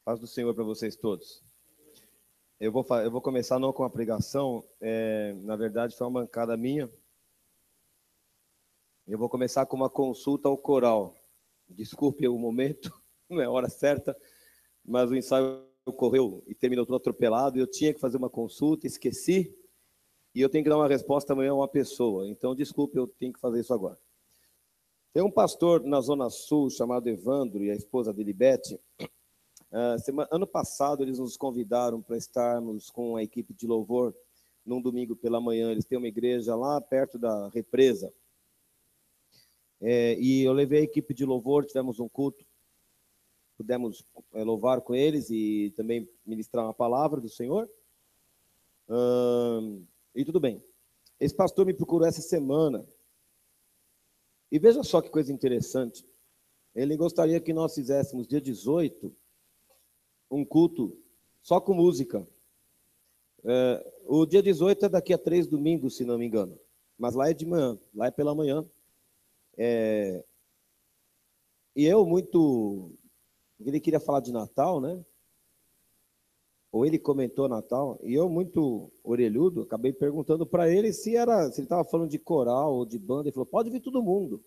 Paz do Senhor para vocês todos. Eu vou começar não com a pregação, na verdade foi uma mancada minha. Eu vou começar com uma consulta ao coral. Desculpe o momento, não é a hora certa, mas o ensaio ocorreu e terminou tudo atropelado. Eu tinha que fazer uma consulta, esqueci, e eu tenho que dar uma resposta amanhã a uma pessoa. Então, desculpe, eu tenho que fazer isso agora. Tem um pastor na Zona Sul chamado Evandro e a esposa dele, Beth. Ano passado, eles nos convidaram para estarmos com a equipe de louvor num domingo pela manhã. Eles têm uma igreja lá perto da represa. E eu levei a equipe de louvor, tivemos um culto, pudemos louvar com eles e também ministrar uma palavra do Senhor. E tudo bem. Esse pastor me procurou essa semana. E veja só que coisa interessante. Ele gostaria que nós fizéssemos dia 18 um culto só com música. O dia 18 é daqui a 3 domingos, se não me engano. Mas lá é de manhã, lá é pela manhã. E eu ele queria falar de Natal, né? Ou ele comentou Natal, e eu muito orelhudo, acabei perguntando para ele se ele estava falando de coral ou de banda. Ele falou, pode vir todo mundo.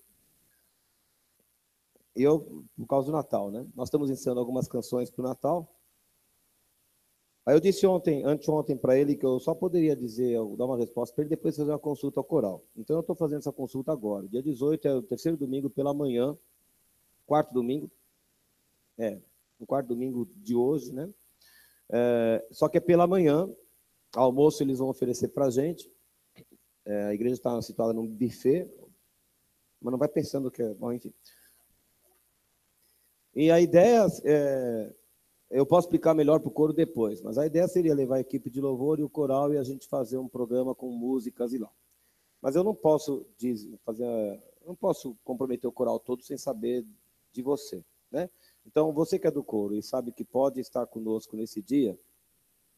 E eu, por causa do Natal, né? Nós estamos ensaiando algumas canções para o Natal. Aí eu disse anteontem para ele que eu só poderia dar uma resposta para ele depois fazer uma consulta ao coral. Então eu estou fazendo essa consulta agora. Dia 18 é o terceiro domingo pela manhã, quarto domingo. O quarto domingo de hoje, né? Só que é pela manhã. Almoço eles vão oferecer para a gente. A igreja está situada num buffet, mas não vai pensando que é bom, enfim. E a ideia eu posso explicar melhor para o coro depois, mas a ideia seria levar a equipe de louvor e o coral e a gente fazer um programa com músicas e lá. Mas eu não posso comprometer o coral todo sem saber de você, né? Então, você que é do coro e sabe que pode estar conosco nesse dia,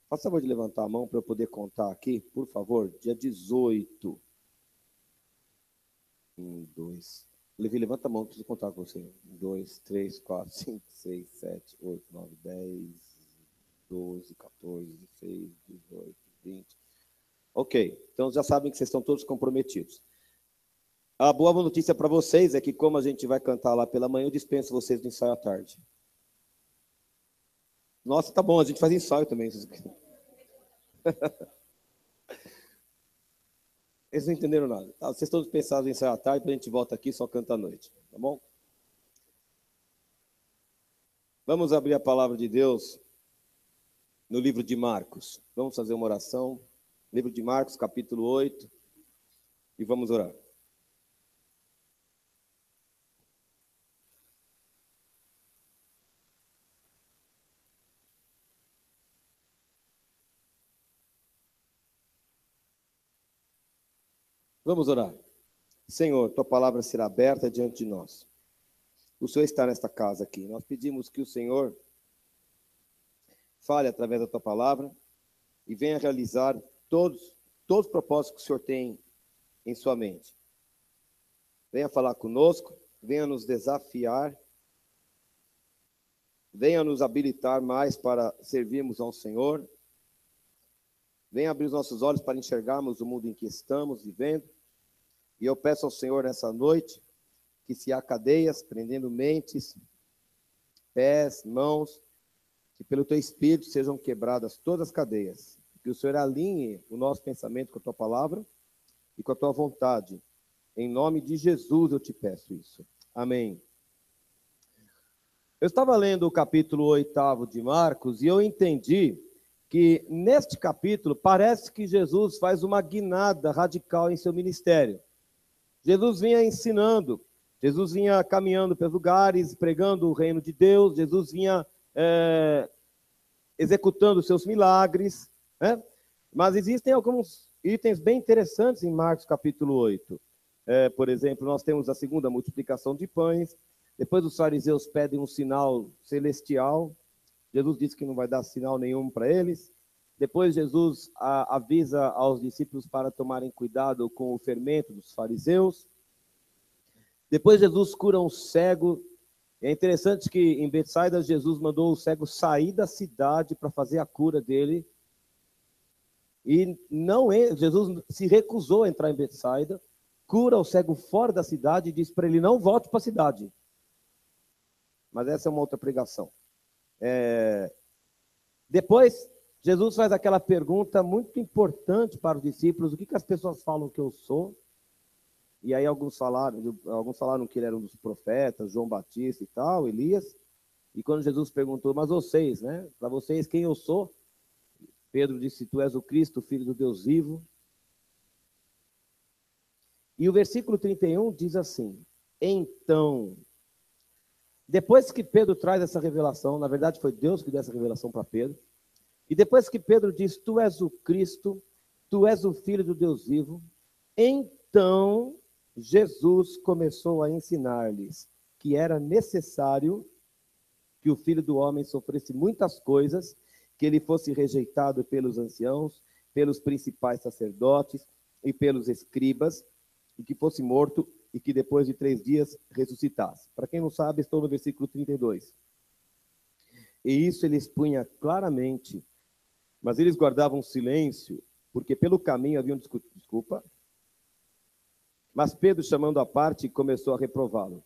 faça favor de levantar a mão para eu poder contar aqui, por favor, dia 18. 1, 2. Levi, levanta a mão, preciso contar com você. 1, 2, 3, 4, 5, 6, 7, 8, 9, 10, 12, 14, 16, 18, 20. Ok, então já sabem que vocês estão todos comprometidos. A boa notícia para vocês é que, como a gente vai cantar lá pela manhã, eu dispenso vocês do ensaio à tarde. Nossa, tá bom, a gente faz ensaio também. Eles não entenderam nada. Tá, vocês estão dispensados em ensaio à tarde, depois a gente volta aqui e só canta à noite. Tá bom? Vamos abrir a palavra de Deus no livro de Marcos. Vamos fazer uma oração. Livro de Marcos, capítulo 8. E vamos orar. Vamos orar. Senhor, tua palavra será aberta diante de nós. O Senhor está nesta casa aqui. Nós pedimos que o Senhor fale através da tua palavra e venha realizar todos os propósitos que o Senhor tem em sua mente. Venha falar conosco, venha nos desafiar, venha nos habilitar mais para servirmos ao Senhor. Venha abrir os nossos olhos para enxergarmos o mundo em que estamos vivendo. E eu peço ao Senhor nessa noite que se há cadeias prendendo mentes, pés, mãos, que pelo teu Espírito sejam quebradas todas as cadeias. Que o Senhor alinhe o nosso pensamento com a tua palavra e com a tua vontade. Em nome de Jesus eu te peço isso. Amém. Eu estava lendo o capítulo 8 de Marcos e eu entendi que neste capítulo parece que Jesus faz uma guinada radical em seu ministério. Jesus vinha ensinando, Jesus vinha caminhando pelos lugares, pregando o reino de Deus, Jesus vinha executando seus milagres, né? Mas existem alguns itens bem interessantes em Marcos capítulo 8. Por exemplo, nós temos a segunda multiplicação de pães, depois os fariseus pedem um sinal celestial, Jesus disse que não vai dar sinal nenhum para eles. Depois Jesus avisa aos discípulos para tomarem cuidado com o fermento dos fariseus. Depois Jesus cura um cego É interessante que em Betsaida Jesus mandou o cego sair da cidade para fazer a cura dele. E Jesus se recusou a entrar em Betsaida, cura o cego fora da cidade e diz para ele: não volte para a cidade. Mas essa é uma outra pregação. Depois, Jesus faz aquela pergunta muito importante para os discípulos: o que as pessoas falam que eu sou? E aí alguns falaram que ele era um dos profetas, João Batista e tal, Elias. E quando Jesus perguntou: mas vocês, né? Para vocês, quem eu sou? Pedro disse: tu és o Cristo, filho do Deus vivo. E o versículo 31 diz assim: então, depois que Pedro traz essa revelação, na verdade foi Deus que deu essa revelação para Pedro, e depois que Pedro diz: tu és o Cristo, tu és o filho do Deus vivo, então Jesus começou a ensinar-lhes que era necessário que o Filho do Homem sofresse muitas coisas, que ele fosse rejeitado pelos anciãos, pelos principais sacerdotes e pelos escribas, e que fosse morto e que depois de 3 dias ressuscitasse. Para quem não sabe, estou no versículo 32. E isso ele expunha claramente, mas eles guardavam silêncio, porque pelo caminho haviam mas Pedro, chamando à parte, começou a reprová-lo.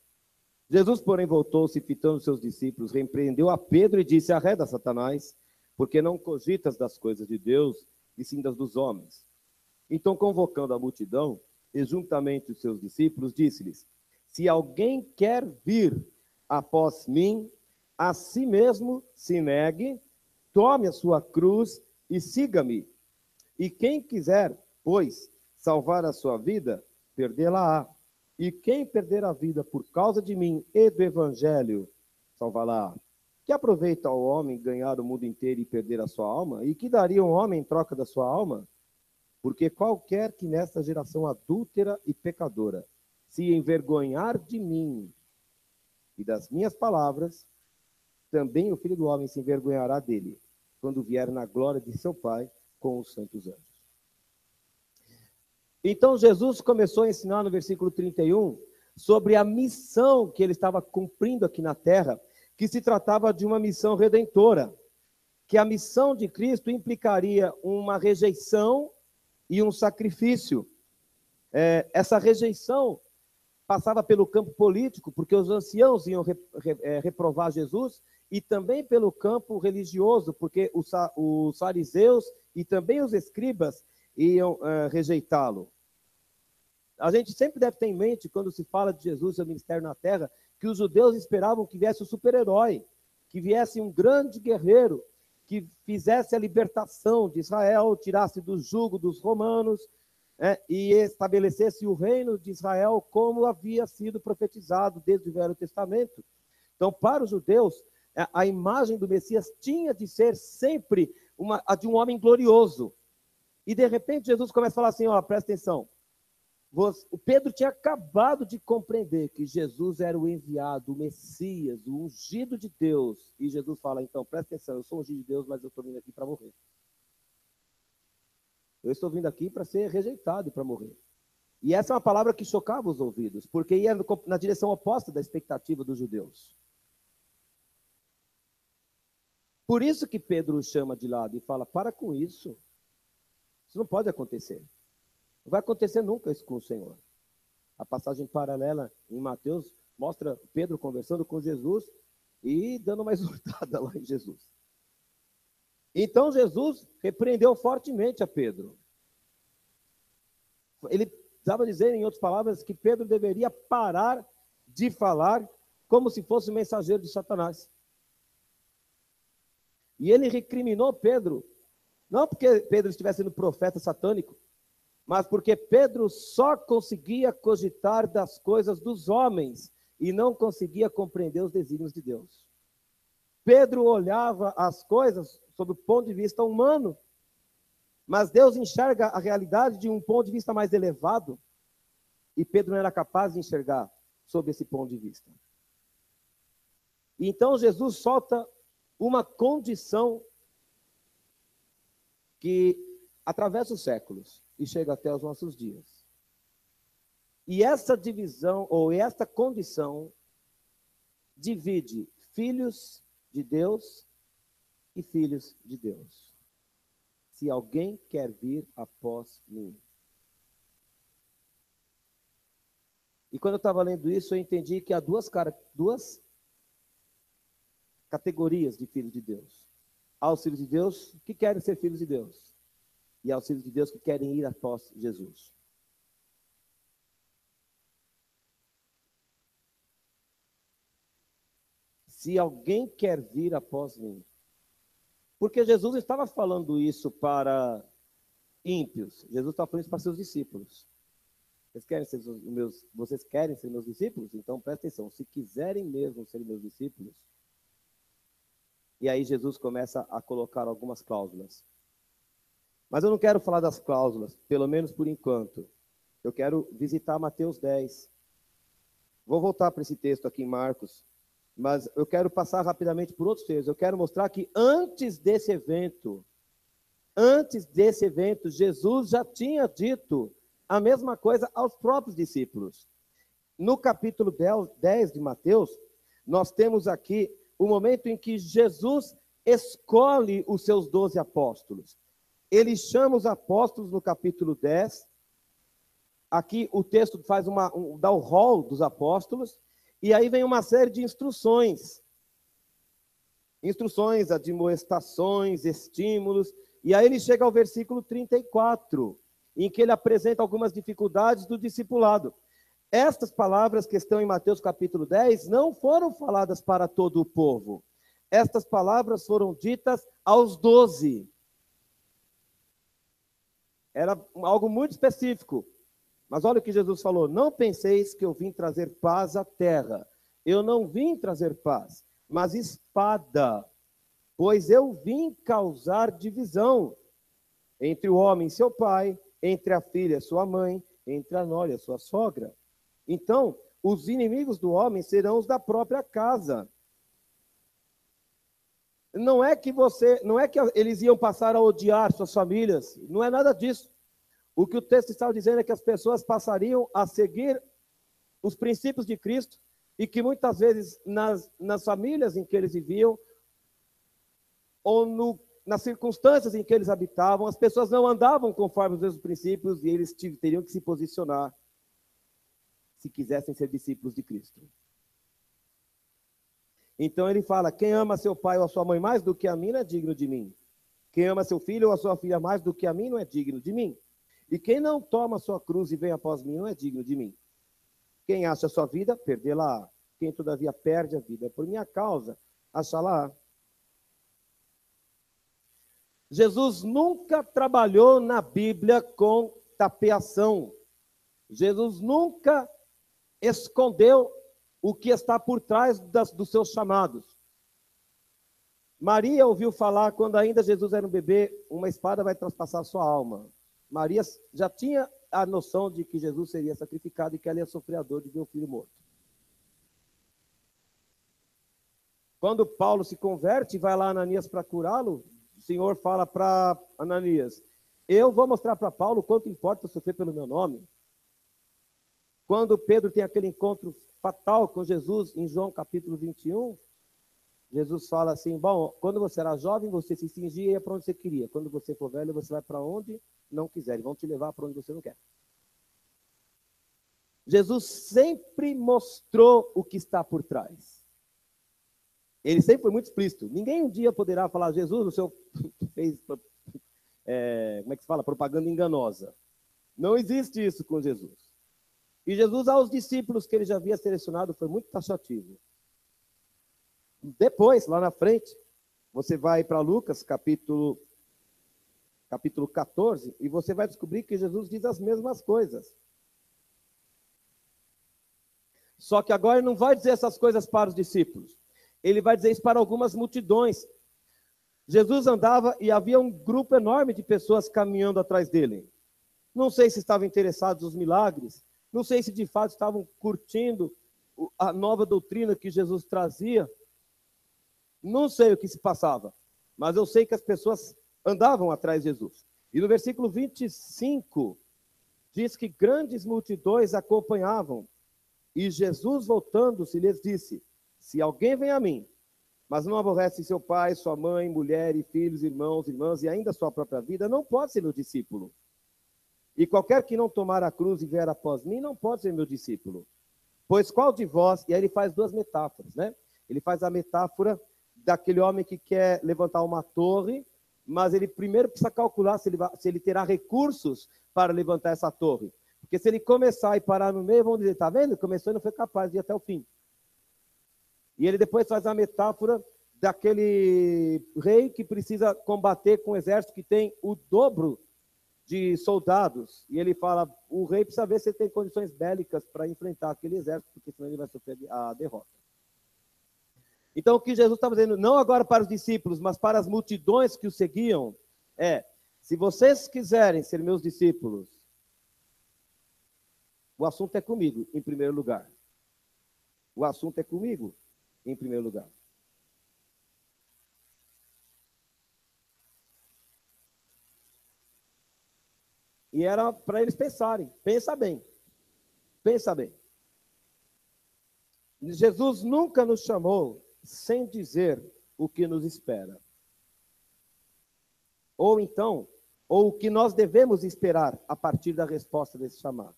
Jesus, porém, voltou-se, fitando seus discípulos, repreendeu a Pedro e disse: arreda, Satanás, porque não cogitas das coisas de Deus, e sim das dos homens. Então, convocando a multidão, e juntamente os seus discípulos, disse-lhes: se alguém quer vir após mim, a si mesmo se negue, tome a sua cruz e siga-me. E quem quiser, pois, salvar a sua vida, perdê-la-á. E quem perder a vida por causa de mim e do evangelho, salvá-la-á. Que aproveita o homem ganhar o mundo inteiro e perder a sua alma? E que daria um homem em troca da sua alma? Porque qualquer que nesta geração adúltera e pecadora se envergonhar de mim e das minhas palavras, também o Filho do Homem se envergonhará dele, quando vier na glória de seu Pai com os santos anjos. Então Jesus começou a ensinar no versículo 31 sobre a missão que ele estava cumprindo aqui na terra, que se tratava de uma missão redentora, que a missão de Cristo implicaria uma rejeição e um sacrifício. Essa rejeição passava pelo campo político, porque os anciãos iam reprovar Jesus, e também pelo campo religioso, porque os fariseus e também os escribas iam rejeitá-lo. A gente sempre deve ter em mente, quando se fala de Jesus e seu ministério na terra, que os judeus esperavam que viesse um super-herói, que viesse um grande guerreiro, que fizesse a libertação de Israel, tirasse do jugo dos romanos, e estabelecesse o reino de Israel como havia sido profetizado desde o Velho Testamento. Então, para os judeus, a imagem do Messias tinha de ser sempre a de um homem glorioso. E, de repente, Jesus começa a falar assim: ó, presta atenção. O Pedro tinha acabado de compreender que Jesus era o enviado, o Messias, o ungido de Deus. E Jesus fala: então, presta atenção, eu sou ungido de Deus, mas eu estou vindo aqui para morrer. Eu estou vindo aqui para ser rejeitado e para morrer. E essa é uma palavra que chocava os ouvidos, porque ia na direção oposta da expectativa dos judeus. Por isso que Pedro o chama de lado e fala: para com isso. Isso não pode acontecer. Não vai acontecer nunca isso com o Senhor. A passagem paralela em Mateus mostra Pedro conversando com Jesus e dando uma exortada lá em Jesus. Então Jesus repreendeu fortemente a Pedro. Ele precisava dizer, em outras palavras, que Pedro deveria parar de falar como se fosse o mensageiro de Satanás. E ele recriminou Pedro, não porque Pedro estivesse sendo profeta satânico, mas porque Pedro só conseguia cogitar das coisas dos homens e não conseguia compreender os desígnios de Deus. Pedro olhava as coisas sob o ponto de vista humano, mas Deus enxerga a realidade de um ponto de vista mais elevado, e Pedro não era capaz de enxergar sob esse ponto de vista. E então Jesus solta uma condição que atravessa os séculos e chega até os nossos dias. E essa divisão, ou esta condição, divide filhos de Deus e filhos de Deus. Se alguém quer vir após mim. E quando eu estava lendo isso, eu entendi que há duas categorias de filhos de Deus. Há os filhos de Deus que querem ser filhos de Deus. E há os filhos de Deus que querem ir após Jesus. Se alguém quer vir após mim. Porque Jesus estava falando isso para ímpios. Jesus estava falando isso para seus discípulos. Vocês querem ser meus discípulos? Então presta atenção. Se quiserem mesmo ser meus discípulos. E aí Jesus começa a colocar algumas cláusulas. Mas eu não quero falar das cláusulas, pelo menos por enquanto. Eu quero visitar Mateus 10. Vou voltar para esse texto aqui em Marcos. Mas eu quero passar rapidamente por outros textos. Eu quero mostrar que antes desse evento, Jesus já tinha dito a mesma coisa aos próprios discípulos. No capítulo 10 de Mateus, nós temos aqui o momento em que Jesus escolhe os seus 12 apóstolos. Ele chama os apóstolos no capítulo 10. Aqui o texto dá o rol dos apóstolos. E aí vem uma série de instruções. Instruções, admoestações, estímulos. E aí ele chega ao versículo 34, em que ele apresenta algumas dificuldades do discipulado. Estas palavras que estão em Mateus capítulo 10 não foram faladas para todo o povo. Estas palavras foram ditas aos 12. Era algo muito específico. Mas olha o que Jesus falou: não penseis que eu vim trazer paz à terra. Eu não vim trazer paz, mas espada. Pois eu vim causar divisão entre o homem e seu pai, entre a filha e sua mãe, entre a nora e sua sogra. Então, os inimigos do homem serão os da própria casa. Não é que eles iam passar a odiar suas famílias, não é nada disso. O que o texto está dizendo é que as pessoas passariam a seguir os princípios de Cristo e que muitas vezes nas famílias em que eles viviam ou nas circunstâncias em que eles habitavam, as pessoas não andavam conforme os mesmos princípios e eles teriam que se posicionar se quisessem ser discípulos de Cristo. Então ele fala: quem ama seu pai ou a sua mãe mais do que a mim não é digno de mim. Quem ama seu filho ou a sua filha mais do que a mim não é digno de mim. E quem não toma a sua cruz e vem após mim não é digno de mim. Quem acha a sua vida, perdê-la. Quem todavia perde a vida por minha causa, achá-la. Jesus nunca trabalhou na Bíblia com tapeação. Jesus nunca escondeu o que está por trás dos seus chamados. Maria ouviu falar, quando ainda Jesus era um bebê, uma espada vai transpassar sua alma. Maria já tinha a noção de que Jesus seria sacrificado e que ela ia sofrer a dor de ver o filho morto. Quando Paulo se converte e vai lá a Ananias para curá-lo, o Senhor fala para Ananias: eu vou mostrar para Paulo quanto importa sofrer pelo meu nome. Quando Pedro tem aquele encontro fatal com Jesus, em João capítulo 21, Jesus fala assim: bom, quando você era jovem, você se cingia e ia para onde você queria. Quando você for velho, você vai para onde não quiser. E vão te levar para onde você não quer. Jesus sempre mostrou o que está por trás. Ele sempre foi muito explícito. Ninguém um dia poderá falar: Jesus, o senhor fez, como é que se fala? Propaganda enganosa. Não existe isso com Jesus. E Jesus, aos discípulos que ele já havia selecionado, foi muito taxativo. Depois, lá na frente, você vai para Lucas, capítulo 14, e você vai descobrir que Jesus diz as mesmas coisas. Só que agora ele não vai dizer essas coisas para os discípulos. Ele vai dizer isso para algumas multidões. Jesus andava e havia um grupo enorme de pessoas caminhando atrás dele. Não sei se estavam interessados nos milagres, não sei se de fato estavam curtindo a nova doutrina que Jesus trazia. Não sei o que se passava, mas eu sei que as pessoas andavam atrás de Jesus. E no versículo 25, diz que grandes multidões acompanhavam. E Jesus, voltando-se, lhes disse: Se alguém vem a mim, mas não aborrece seu pai, sua mãe, mulher e filhos, irmãos, irmãs e ainda sua própria vida, não pode ser meu discípulo. E qualquer que não tomar a cruz e vier após mim, não pode ser meu discípulo. Pois qual de vós... E aí ele faz duas metáforas, né? Ele faz a metáfora daquele homem que quer levantar uma torre, mas ele primeiro precisa calcular se ele terá recursos para levantar essa torre. Porque se ele começar e parar no meio, vão dizer, tá vendo? Começou e não foi capaz de ir até o fim. E ele depois faz a metáfora daquele rei que precisa combater com um exército que tem o dobro de soldados. E ele fala, o rei precisa ver se ele tem condições bélicas para enfrentar aquele exército, porque senão ele vai sofrer a derrota. Então, o que Jesus está dizendo, não agora para os discípulos, mas para as multidões que o seguiam, é, se vocês quiserem ser meus discípulos, o assunto é comigo, em primeiro lugar. O assunto é comigo, em primeiro lugar. E era para eles pensarem, pensa bem, pensa bem. Jesus nunca nos chamou sem dizer o que nos espera. Ou então, ou o que nós devemos esperar a partir da resposta desse chamado.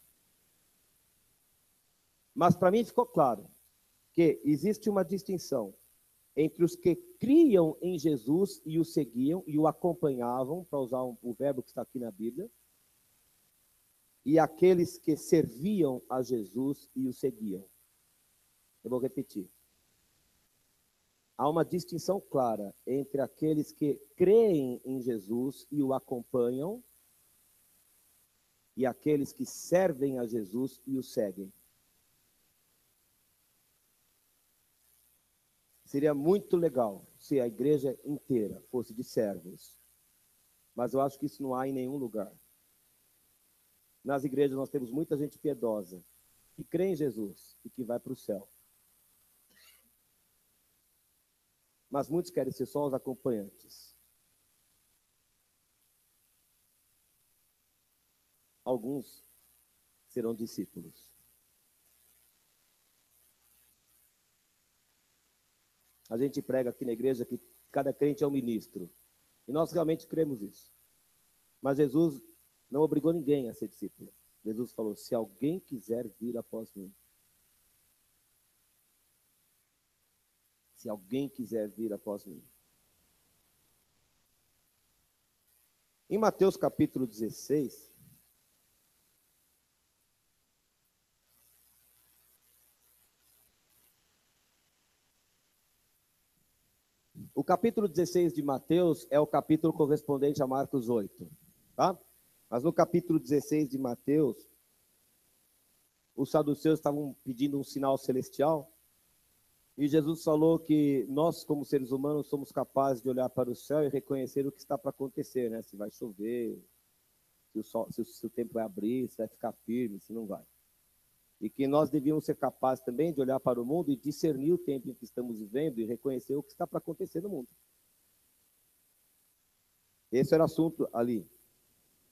Mas para mim ficou claro que existe uma distinção entre os que criam em Jesus e o seguiam e o acompanhavam, para usar o verbo que está aqui na Bíblia, e aqueles que serviam a Jesus e o seguiam. Eu vou repetir. Há uma distinção clara entre aqueles que creem em Jesus e o acompanham e aqueles que servem a Jesus e o seguem. Seria muito legal se a igreja inteira fosse de servos, mas eu acho que isso não há em nenhum lugar. Nas igrejas nós temos muita gente piedosa, que crê em Jesus e que vai para o céu. Mas muitos querem ser só os acompanhantes. Alguns serão discípulos. A gente prega aqui na igreja que cada crente é um ministro. E nós realmente cremos isso. Mas Jesus não obrigou ninguém a ser discípulo. Jesus falou, se alguém quiser vir após mim. Se alguém quiser vir após mim. Em Mateus capítulo 16, o capítulo 16 de Mateus é o capítulo correspondente a Marcos 8, tá? Mas no capítulo 16 de Mateus, os saduceus estavam pedindo um sinal celestial, e Jesus falou que nós, como seres humanos, somos capazes de olhar para o céu e reconhecer o que está para acontecer, né? Se vai chover, se o tempo vai abrir, se vai ficar firme, se não vai. E que nós devíamos ser capazes também de olhar para o mundo e discernir o tempo em que estamos vivendo e reconhecer o que está para acontecer no mundo. Esse era o assunto ali.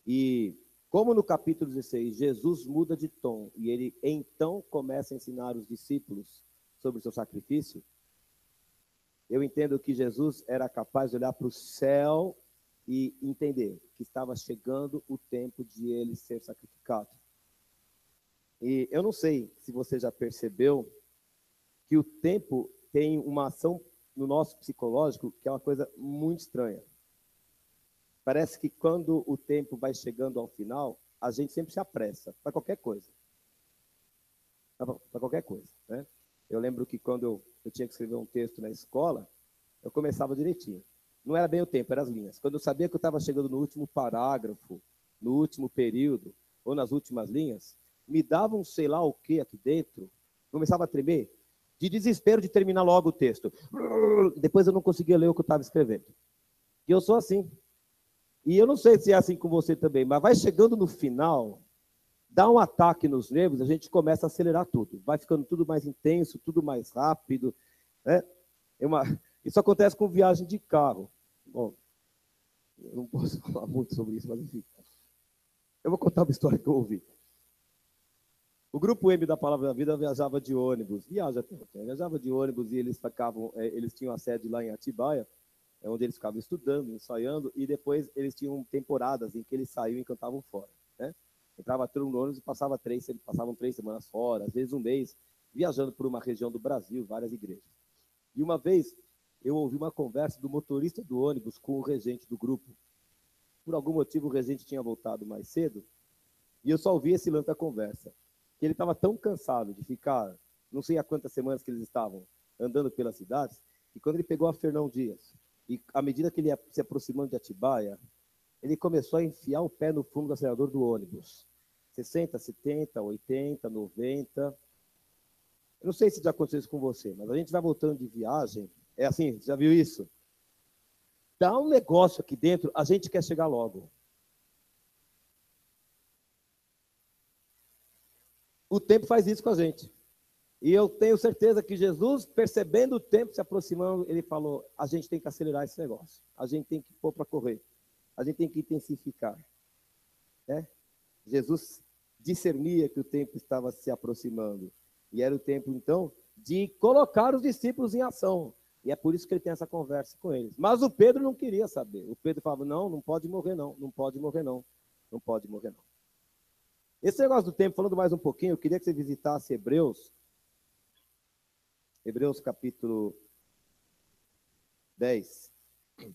E como no capítulo 16, Jesus muda de tom e ele então começa a ensinar os discípulos sobre o seu sacrifício, eu entendo que Jesus era capaz de olhar para o céu e entender que estava chegando o tempo de ele ser sacrificado. E eu não sei se você já percebeu que o tempo tem uma ação no nosso psicológico que é uma coisa muito estranha. Parece que quando o tempo vai chegando ao final, a gente sempre se apressa para qualquer coisa. Para qualquer coisa, né? Eu lembro que quando eu tinha que escrever um texto na escola, eu começava direitinho. Não era bem o tempo, eram as linhas. Quando eu sabia que eu estava chegando no último parágrafo, no último período, ou nas últimas linhas, me davam sei lá o que aqui dentro, começava a tremer, de desespero de terminar logo o texto. Depois eu não conseguia ler o que eu estava escrevendo. E eu sou assim. E eu não sei se é assim com você também, mas vai chegando no final, dá um ataque nos nervos, a gente começa a acelerar tudo. Vai ficando tudo mais intenso, tudo mais rápido, né? Isso acontece com viagem de carro. Bom, eu não posso falar muito sobre isso, mas enfim. Eu vou contar uma história que eu ouvi. O grupo M da Palavra da Vida viajava de ônibus, viajava de ônibus e eles tinham a sede lá em Atibaia, onde eles ficavam estudando, ensaiando, e depois eles tinham temporadas em que eles saíam e cantavam fora, né? Entrava todo no ônibus e passavam 3 semanas fora, às vezes um mês, viajando por uma região do Brasil, várias igrejas. E uma vez eu ouvi uma conversa do motorista do ônibus com o regente do grupo. Por algum motivo o regente tinha voltado mais cedo, e eu só ouvi esse lance da conversa, que ele estava tão cansado de ficar, não sei há quantas semanas que eles estavam andando pelas cidades, que quando ele pegou a Fernão Dias, e à medida que ele ia se aproximando de Atibaia, ele começou a enfiar o pé no fundo do acelerador do ônibus. 60, 70, 80, 90. Eu não sei se já aconteceu isso com você, mas a gente vai voltando de viagem, é assim, já viu isso? Dá um negócio aqui dentro, a gente quer chegar logo. O tempo faz isso com a gente. E eu tenho certeza que Jesus, percebendo o tempo se aproximando, ele falou, a gente tem que acelerar esse negócio. A gente tem que pôr para correr. A gente tem que intensificar. Né? Jesus discernia que o tempo estava se aproximando. E era o tempo, então, de colocar os discípulos em ação. E é por isso que ele tem essa conversa com eles. Mas o Pedro não queria saber. O Pedro falava, não pode morrer não, não pode morrer não, não pode morrer não. Esse negócio do tempo, falando mais um pouquinho, eu queria que você visitasse Hebreus capítulo 10. Eu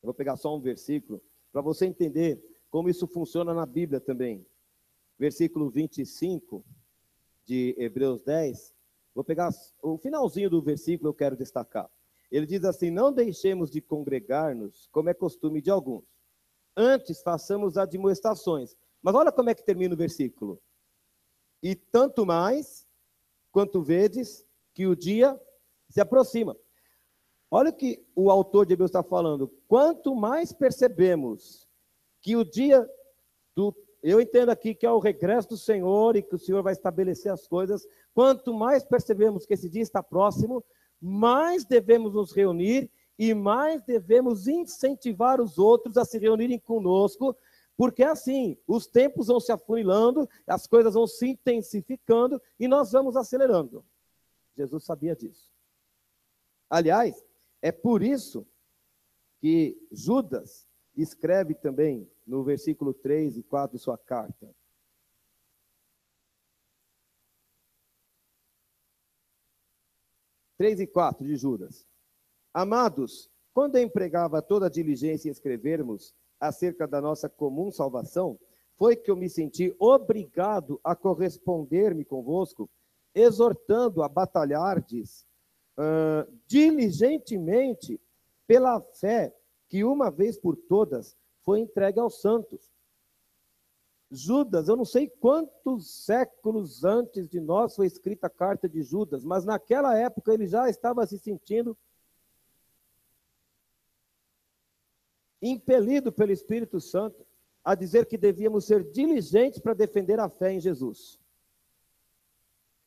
vou pegar só um versículo, para você entender como isso funciona na Bíblia também. Versículo 25 de Hebreus 10. Vou pegar o finalzinho do versículo, eu quero destacar. Ele diz assim, não deixemos de congregar-nos, como é costume de alguns. Antes façamos admoestações. Mas olha como é que termina o versículo. E tanto mais, quanto vedes, que o dia se aproxima. Olha o que o autor de Hebreus está falando. Quanto mais percebemos que o dia do... Eu entendo aqui que é o regresso do Senhor e que o Senhor vai estabelecer as coisas. Quanto mais percebemos que esse dia está próximo, mais devemos nos reunir e mais devemos incentivar os outros a se reunirem conosco, porque assim, os tempos vão se afunilando, as coisas vão se intensificando e nós vamos acelerando. Jesus sabia disso. Aliás, é por isso que Judas escreve também no versículo 3 e 4 de sua carta. Três e 4 de Judas. Amados, quando eu empregava toda a diligência em escrevermos acerca da nossa comum salvação, foi que eu me senti obrigado a corresponder-me convosco, exortando a batalhardes diligentemente pela fé que uma vez por todas foi entregue aos santos. Judas, eu não sei quantos séculos antes de nós foi escrita a carta de Judas, mas naquela época ele já estava se sentindo impelido pelo Espírito Santo a dizer que devíamos ser diligentes para defender a fé em Jesus.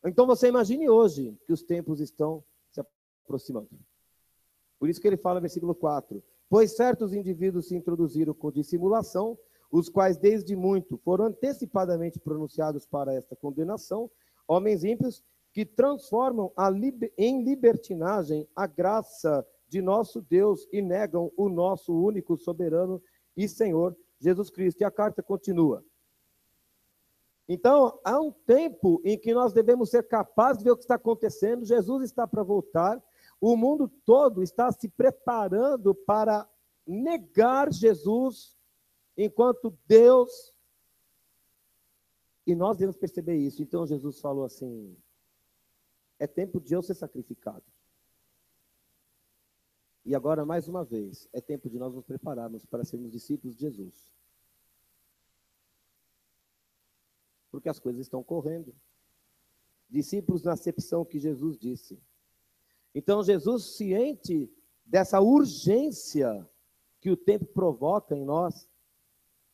Então você imagine hoje que os tempos estão se aproximando. Por isso que ele fala no versículo 4, pois certos indivíduos se introduziram com dissimulação, os quais desde muito foram antecipadamente pronunciados para esta condenação, homens ímpios que transformam em libertinagem a graça de nosso Deus e negam o nosso único soberano e Senhor Jesus Cristo. E a carta continua. Então, há um tempo em que nós devemos ser capazes de ver o que está acontecendo. Jesus está para voltar. O mundo todo está se preparando para negar Jesus, enquanto Deus... E nós devemos perceber isso. Então, Jesus falou assim, é tempo de eu ser sacrificado. E agora, mais uma vez, é tempo de nós nos prepararmos para sermos discípulos de Jesus. Porque as coisas estão correndo. Discípulos na acepção que Jesus disse. Então, Jesus, ciente dessa urgência que o tempo provoca em nós,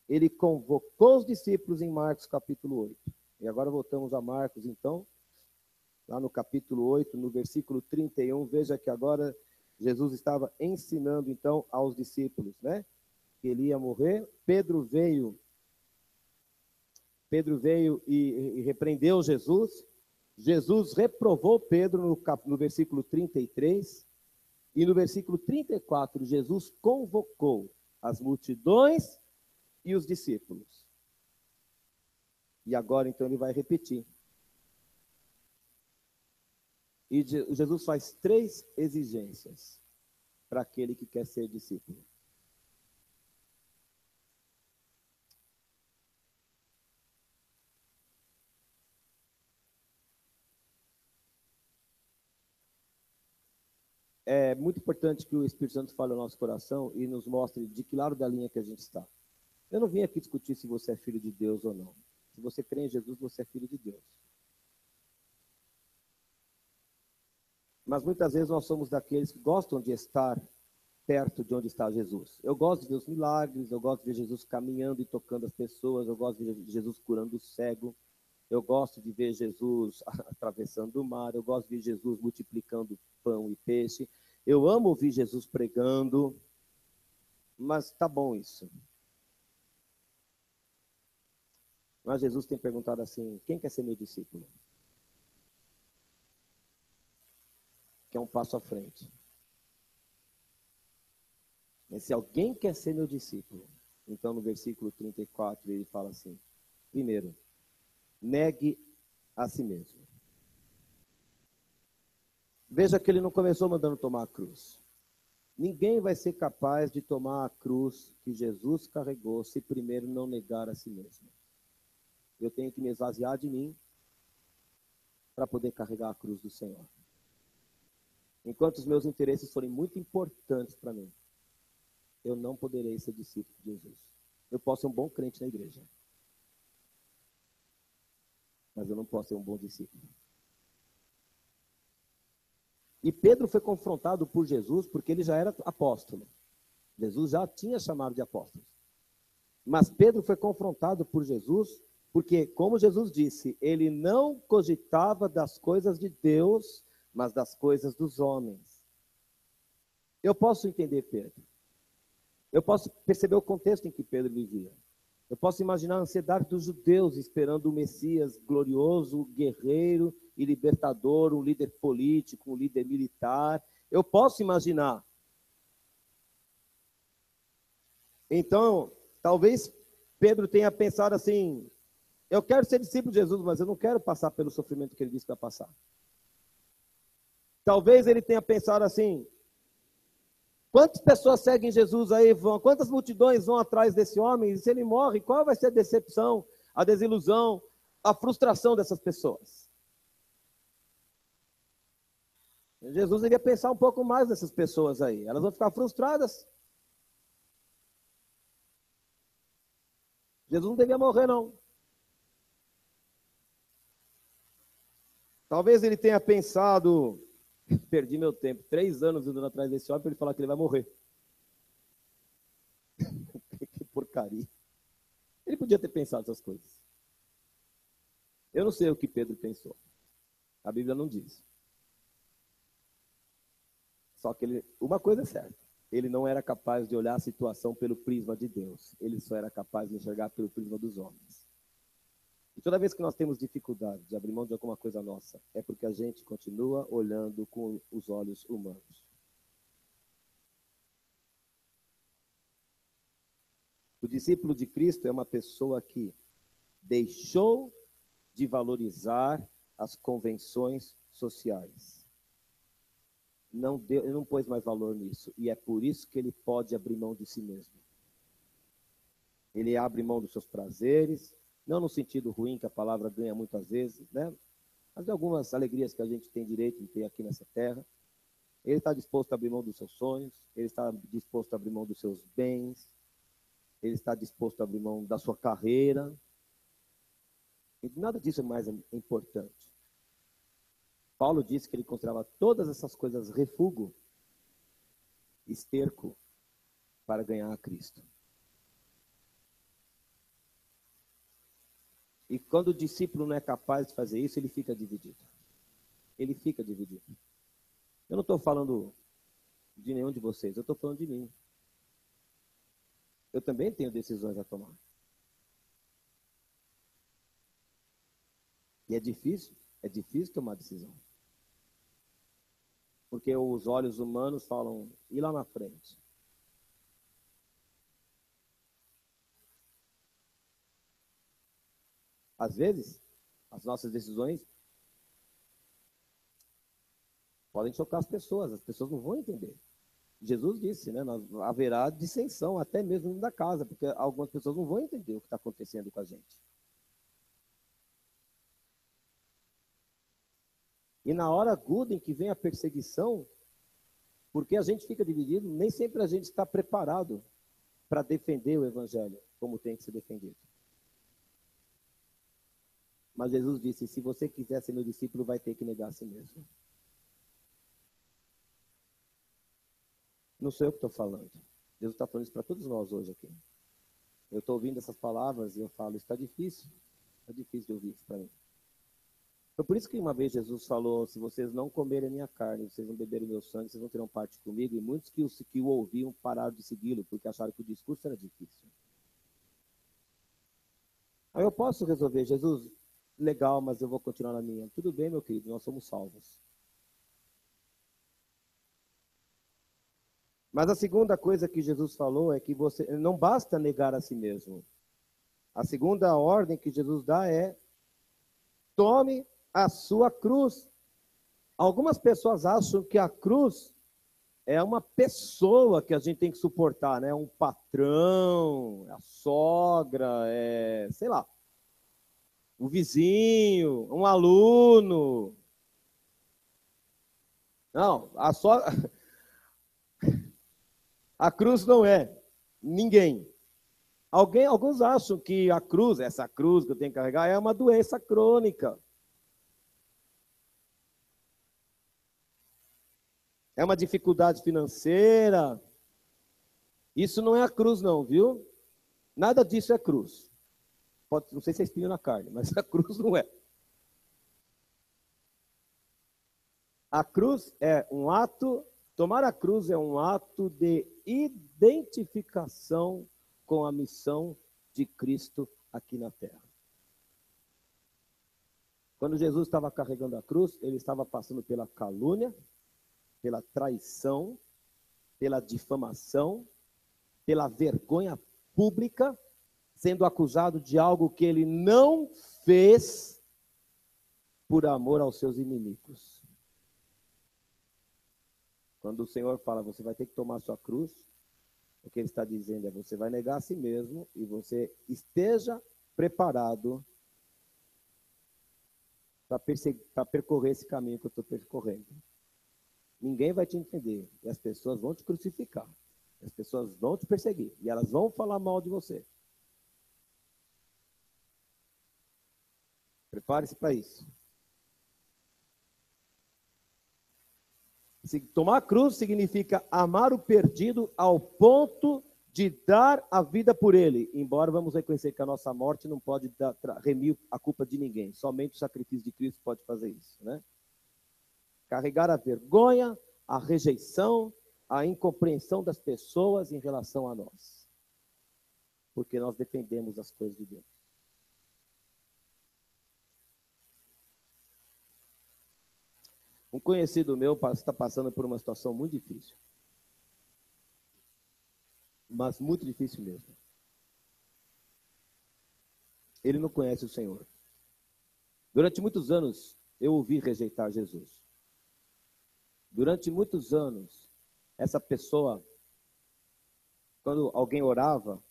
ele convocou os discípulos em Marcos capítulo 8. E agora voltamos a Marcos, então, lá no capítulo 8, no versículo 31, veja que agora Jesus estava ensinando, então, aos discípulos, né? Que ele ia morrer. Pedro veio Pedro veio e repreendeu Jesus. Jesus reprovou Pedro no versículo 33. E no versículo 34, Jesus convocou as multidões e os discípulos. E agora, então, ele vai repetir. E Jesus faz 3 exigências para aquele que quer ser discípulo. É muito importante que o Espírito Santo fale ao nosso coração e nos mostre de que lado da linha que a gente está. Eu não vim aqui discutir se você é filho de Deus ou não. Se você crê em Jesus, você é filho de Deus. Mas muitas vezes nós somos daqueles que gostam de estar perto de onde está Jesus. Eu gosto de ver os milagres, eu gosto de ver Jesus caminhando e tocando as pessoas, eu gosto de ver Jesus curando o cego, eu gosto de ver Jesus atravessando o mar, eu gosto de ver Jesus multiplicando pão e peixe, eu amo ouvir Jesus pregando, mas tá bom isso. Mas Jesus tem perguntado assim, quem quer ser meu discípulo? Que é um passo à frente. Mas se alguém quer ser meu discípulo, então no versículo 34 ele fala assim, primeiro, negue a si mesmo. Veja que ele não começou mandando tomar a cruz. Ninguém vai ser capaz de tomar a cruz que Jesus carregou se primeiro não negar a si mesmo. Eu tenho que me esvaziar de mim para poder carregar a cruz do Senhor. Enquanto os meus interesses forem muito importantes para mim, eu não poderei ser discípulo de Jesus. Eu posso ser um bom crente na igreja, mas eu não posso ser um bom discípulo. E Pedro foi confrontado por Jesus porque ele já era apóstolo. Jesus já tinha chamado de apóstolo. Mas Pedro foi confrontado por Jesus porque, como Jesus disse, ele não cogitava das coisas de Deus, mas das coisas dos homens. Eu posso entender Pedro. Eu posso perceber o contexto em que Pedro vivia. Eu posso imaginar a ansiedade dos judeus esperando o Messias glorioso, guerreiro e libertador, um líder político, um líder militar. Eu posso imaginar. Então, talvez Pedro tenha pensado assim, eu quero ser discípulo de Jesus, mas eu não quero passar pelo sofrimento que ele disse que vai passar. Talvez ele tenha pensado assim, quantas pessoas seguem Jesus aí, quantas multidões vão atrás desse homem, e se ele morre, qual vai ser a decepção, a desilusão, a frustração dessas pessoas? Jesus iria pensar um pouco mais nessas pessoas aí, elas vão ficar frustradas. Jesus não devia morrer, não. Talvez ele tenha pensado, perdi meu tempo, 3 anos andando atrás desse homem para ele falar que ele vai morrer. Que porcaria. Ele podia ter pensado essas coisas. Eu não sei o que Pedro pensou. A Bíblia não diz. Só que uma coisa é certa. Ele não era capaz de olhar a situação pelo prisma de Deus. Ele só era capaz de enxergar pelo prisma dos homens. E toda vez que nós temos dificuldade de abrir mão de alguma coisa nossa, é porque a gente continua olhando com os olhos humanos. O discípulo de Cristo é uma pessoa que deixou de valorizar as convenções sociais. Ele não pôs mais valor nisso. E é por isso que ele pode abrir mão de si mesmo. Ele abre mão dos seus prazeres, não no sentido ruim que a palavra ganha muitas vezes, né? Mas de algumas alegrias que a gente tem direito de ter aqui nessa terra. Ele está disposto a abrir mão dos seus sonhos, ele está disposto a abrir mão dos seus bens, ele está disposto a abrir mão da sua carreira. E nada disso é mais importante. Paulo disse que ele considerava todas essas coisas refúgio, esterco, para ganhar a Cristo. E quando o discípulo não é capaz de fazer isso, ele fica dividido. Ele fica dividido. Eu não estou falando de nenhum de vocês, eu estou falando de mim. Eu também tenho decisões a tomar. E é difícil tomar decisão. Porque os olhos humanos falam, e lá na frente? Às vezes, as nossas decisões podem chocar as pessoas não vão entender. Jesus disse, né, haverá dissensão, até mesmo dentro da casa, porque algumas pessoas não vão entender o que está acontecendo com a gente. E na hora aguda em que vem a perseguição, porque a gente fica dividido, nem sempre a gente está preparado para defender o evangelho como tem que ser defendido. Mas Jesus disse, se você quiser ser meu discípulo, vai ter que negar a si mesmo. Não sou eu que estou falando. Jesus está falando isso para todos nós hoje aqui. Eu estou ouvindo essas palavras e eu falo, está difícil de ouvir isso para mim. Foi por isso que uma vez Jesus falou, se vocês não comerem a minha carne, vocês não beberem meu sangue, vocês não terão parte comigo. E muitos que o ouviam pararam de segui-lo, porque acharam que o discurso era difícil. Aí eu posso resolver, Jesus, legal, mas eu vou continuar na minha. Tudo bem, meu querido, nós somos salvos. Mas a segunda coisa que Jesus falou é que você não basta negar a si mesmo. A segunda ordem que Jesus dá é, tome a sua cruz. Algumas pessoas acham que a cruz é uma pessoa que a gente tem que suportar, né? Um patrão, a sogra, sei lá, um vizinho, um aluno. Não, a cruz não é ninguém. Alguns acham que a cruz, essa cruz que eu tenho que carregar, é uma doença crônica. É uma dificuldade financeira. Isso não é a cruz não, viu? Nada disso é cruz. Não sei se é espinho na carne, mas a cruz não é. A cruz é um ato, tomar a cruz é um ato de identificação com a missão de Cristo aqui na terra. Quando Jesus estava carregando a cruz, ele estava passando pela calúnia, pela traição, pela difamação, pela vergonha pública, sendo acusado de algo que ele não fez por amor aos seus inimigos. Quando o Senhor fala, você vai ter que tomar a sua cruz, o que ele está dizendo é, você vai negar a si mesmo e você esteja preparado para percorrer esse caminho que eu estou percorrendo. Ninguém vai te entender e as pessoas vão te crucificar. As pessoas vão te perseguir e elas vão falar mal de você. Prepare-se para isso. Tomar a cruz significa amar o perdido ao ponto de dar a vida por ele. Embora vamos reconhecer que a nossa morte não pode remir a culpa de ninguém. Somente o sacrifício de Cristo pode fazer isso, né? Carregar a vergonha, a rejeição, a incompreensão das pessoas em relação a nós. Porque nós defendemos as coisas de Deus. Um conhecido meu está passando por uma situação muito difícil. Mas muito difícil mesmo. Ele não conhece o Senhor. Durante muitos anos, eu ouvi rejeitar Jesus. Durante muitos anos, essa pessoa, quando alguém orava,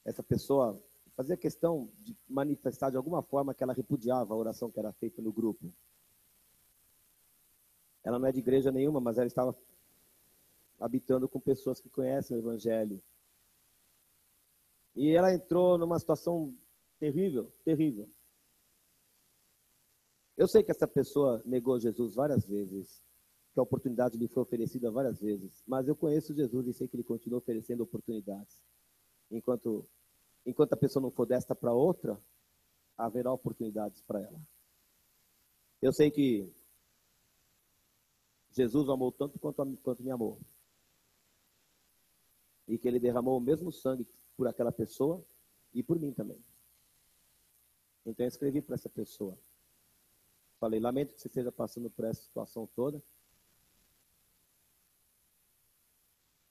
essa pessoa fazia questão de manifestar de alguma forma que ela repudiava a oração que era feita no grupo. Ela não é de igreja nenhuma, mas ela estava habitando com pessoas que conhecem o Evangelho. E ela entrou numa situação terrível, terrível. Eu sei que essa pessoa negou Jesus várias vezes, que a oportunidade lhe foi oferecida várias vezes, mas eu conheço Jesus e sei que ele continua oferecendo oportunidades. Enquanto a pessoa não for desta para outra, haverá oportunidades para ela. Eu sei que Jesus amou tanto quanto me amou. E que ele derramou o mesmo sangue por aquela pessoa e por mim também. Então eu escrevi para essa pessoa. falei, lamento que você esteja passando por essa situação toda.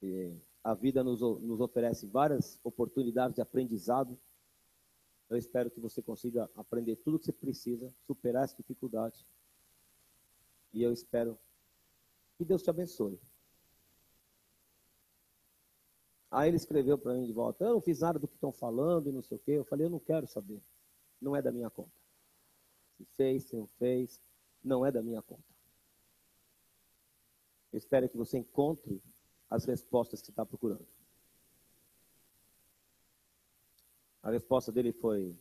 E a vida nos oferece várias oportunidades de aprendizado. Eu espero que você consiga aprender tudo o que você precisa, superar essa dificuldade. E eu espero que Deus te abençoe. Aí ele escreveu para mim de volta, eu não fiz nada do que estão falando e não sei o quê. Eu falei, eu não quero saber. Não é da minha conta. Se fez, se não fez, não é da minha conta. Eu espero que você encontre as respostas que você está procurando. A resposta dele foi,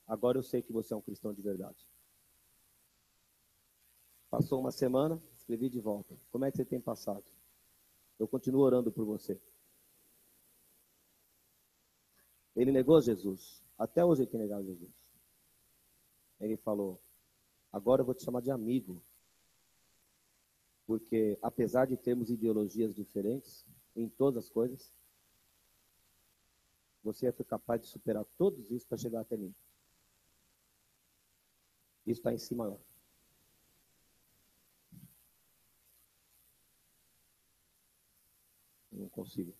agora eu sei que você é um cristão de verdade. Passou uma semana, escrevi de volta. Como é que você tem passado? Eu continuo orando por você. Ele negou Jesus. Até hoje ele tem negado Jesus. Ele falou, agora eu vou te chamar de amigo. Porque apesar de termos ideologias diferentes em todas as coisas, você foi capaz de superar todos isso para chegar até mim. Isso está em si maior. Não consigo.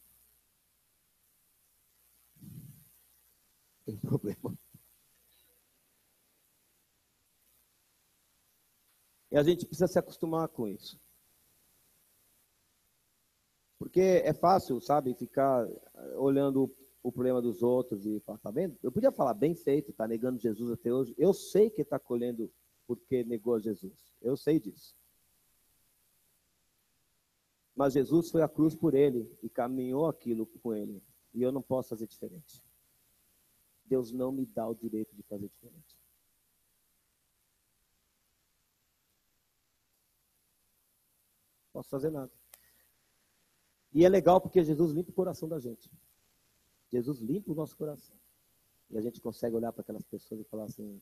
Tem problema. E a gente precisa se acostumar com isso. Porque é fácil, sabe, ficar olhando o problema dos outros e falar, tá vendo? Eu podia falar, bem feito, tá negando Jesus até hoje. Eu sei que está colhendo porque negou Jesus. Eu sei disso. Mas Jesus foi à cruz por ele e caminhou aquilo com ele. E eu não posso fazer diferente. Deus não me dá o direito de fazer diferente. Não posso fazer nada. E é legal porque Jesus limpa o coração da gente. Jesus limpa o nosso coração. E a gente consegue olhar para aquelas pessoas e falar assim,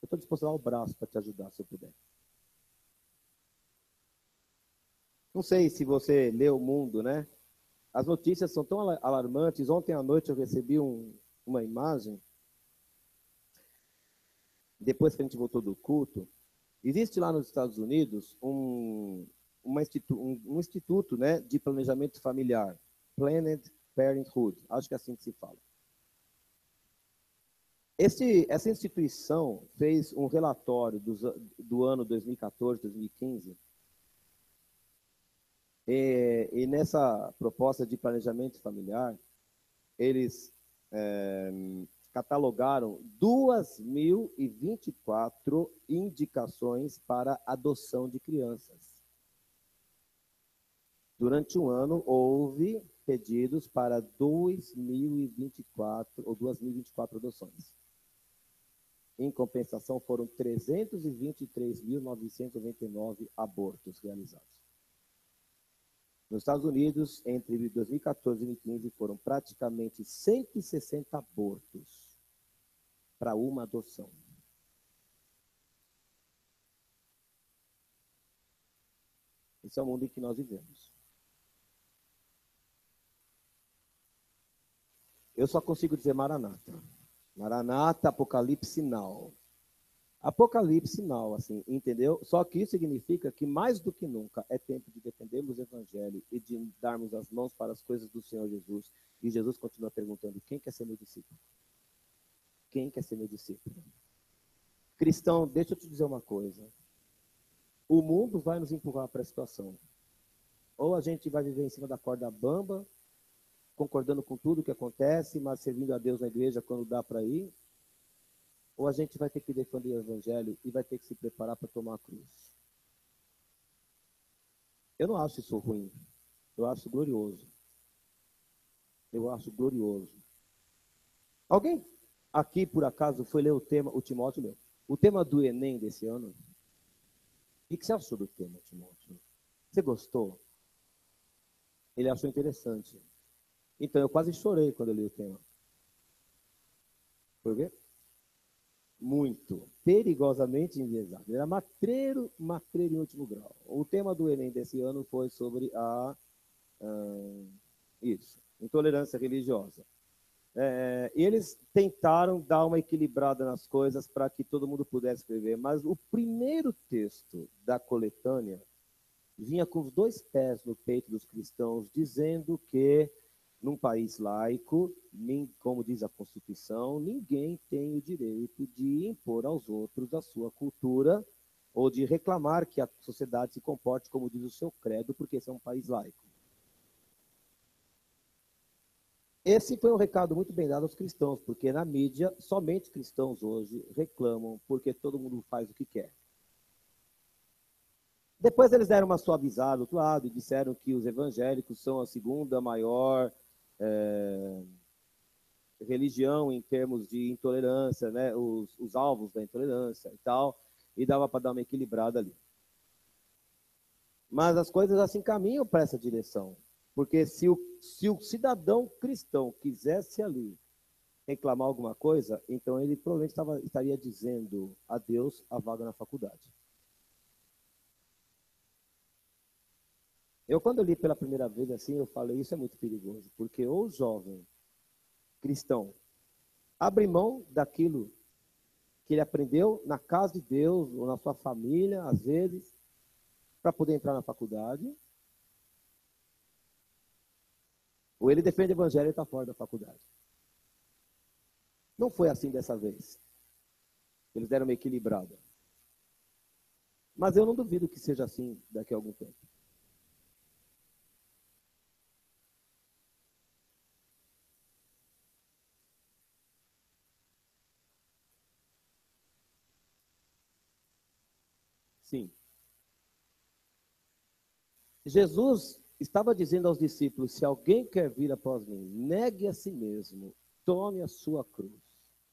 eu estou disposto a dar o braço para te ajudar, se eu puder. Não sei se você lê o mundo, né? As notícias são tão alarmantes. Ontem à noite eu recebi uma imagem, depois que a gente voltou do culto. Existe lá nos Estados Unidos um instituto, né, de planejamento familiar, Planned Parenthood, acho que é assim que se fala. Essa instituição fez um relatório do ano 2014, 2015, e nessa proposta de planejamento familiar, eles catalogaram 2.024 indicações para adoção de crianças. Durante um ano, houve pedidos para 2.024 adoções. Em compensação, foram 323.999 abortos realizados. Nos Estados Unidos, entre 2014 e 2015, foram praticamente 160 abortos para uma adoção. Esse é o mundo em que nós vivemos. Eu só consigo dizer Maranata. Maranata, Apocalipse Now. Apocalipse Now, assim, entendeu? Só que isso significa que mais do que nunca é tempo de defendermos o Evangelho e de darmos as mãos para as coisas do Senhor Jesus. E Jesus continua perguntando, quem quer ser meu discípulo? Quem quer ser meu discípulo? Cristão, deixa eu te dizer uma coisa. O mundo vai nos empurrar para a situação. Ou a gente vai viver em cima da corda bamba, concordando com tudo que acontece, mas servindo a Deus na igreja quando dá para ir, ou a gente vai ter que defender o Evangelho e vai ter que se preparar para tomar a cruz. Eu não acho isso ruim. Eu acho glorioso. Eu acho glorioso. Alguém aqui, por acaso, foi ler o Timóteo leu? O tema do Enem desse ano? O que você achou do tema, Timóteo? Você gostou? Ele achou interessante. Então, eu quase chorei quando eu li o tema. Por quê? Muito. Perigosamente enviesado. Ele era matreiro em último grau. O tema do Enem desse ano foi sobre intolerância religiosa. E eles tentaram dar uma equilibrada nas coisas para que todo mundo pudesse escrever, mas o primeiro texto da coletânea vinha com os dois pés no peito dos cristãos, dizendo que, num país laico, como diz a Constituição, ninguém tem o direito de impor aos outros a sua cultura ou de reclamar que a sociedade se comporte como diz o seu credo, porque esse é um país laico. Esse foi um recado muito bem dado aos cristãos, porque na mídia, somente cristãos hoje reclamam porque todo mundo faz o que quer. Depois eles deram uma suavizada do outro lado e disseram que os evangélicos são a segunda maior religião em termos de intolerância, né? Os alvos da intolerância e tal, e dava para dar uma equilibrada ali. Mas as coisas assim caminham para essa direção, porque se o cidadão cristão quisesse ali reclamar alguma coisa, então ele provavelmente estaria dizendo a Deus a vaga na faculdade. Quando eu li pela primeira vez assim, eu falei, isso é muito perigoso, porque ou o jovem cristão abre mão daquilo que ele aprendeu na casa de Deus, ou na sua família, às vezes, para poder entrar na faculdade, ou ele defende o evangelho e está fora da faculdade. Não foi assim dessa vez. Eles deram uma equilibrada. Mas eu não duvido que seja assim daqui a algum tempo. Sim. Jesus estava dizendo aos discípulos, se alguém quer vir após mim, negue a si mesmo, tome a sua cruz.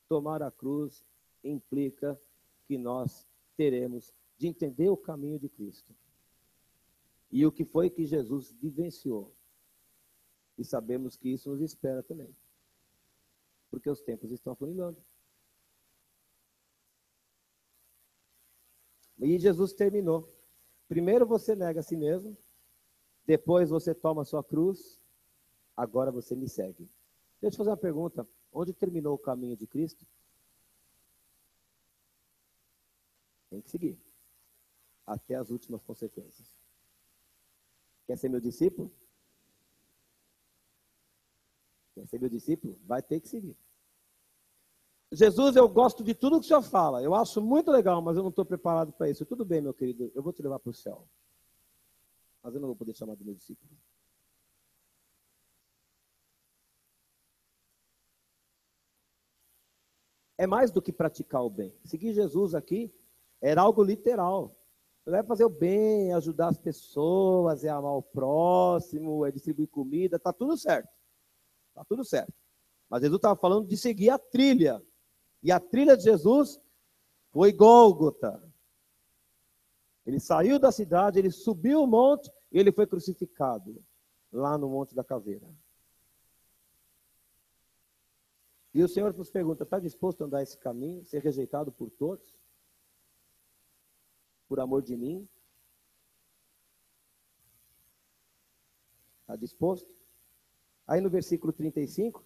Tomar a cruz implica que nós teremos de entender o caminho de Cristo. E o que foi que Jesus vivenciou. E sabemos que isso nos espera também. Porque os tempos estão afunilando. E Jesus terminou. Primeiro você nega a si mesmo, depois você toma a sua cruz, agora você me segue. Deixa eu fazer uma pergunta. Onde terminou o caminho de Cristo? Tem que seguir. Até as últimas consequências. Quer ser meu discípulo? Quer ser meu discípulo? Vai ter que seguir. Jesus, eu gosto de tudo que o senhor fala. Eu acho muito legal, mas eu não estou preparado para isso. Tudo bem, meu querido, eu vou te levar para o céu. Mas eu não vou poder chamar de meu discípulo. É mais do que praticar o bem. Seguir Jesus aqui era algo literal. Não é fazer o bem, ajudar as pessoas, é amar o próximo, é distribuir comida, está tudo certo. Está tudo certo. Mas Jesus estava falando de seguir a trilha. E a trilha de Jesus foi Gólgota. Ele saiu da cidade, ele subiu o monte e ele foi crucificado lá no Monte da Caveira. E o Senhor nos pergunta, está disposto a andar esse caminho, ser rejeitado por todos? Por amor de mim? Está disposto? Aí no versículo 35,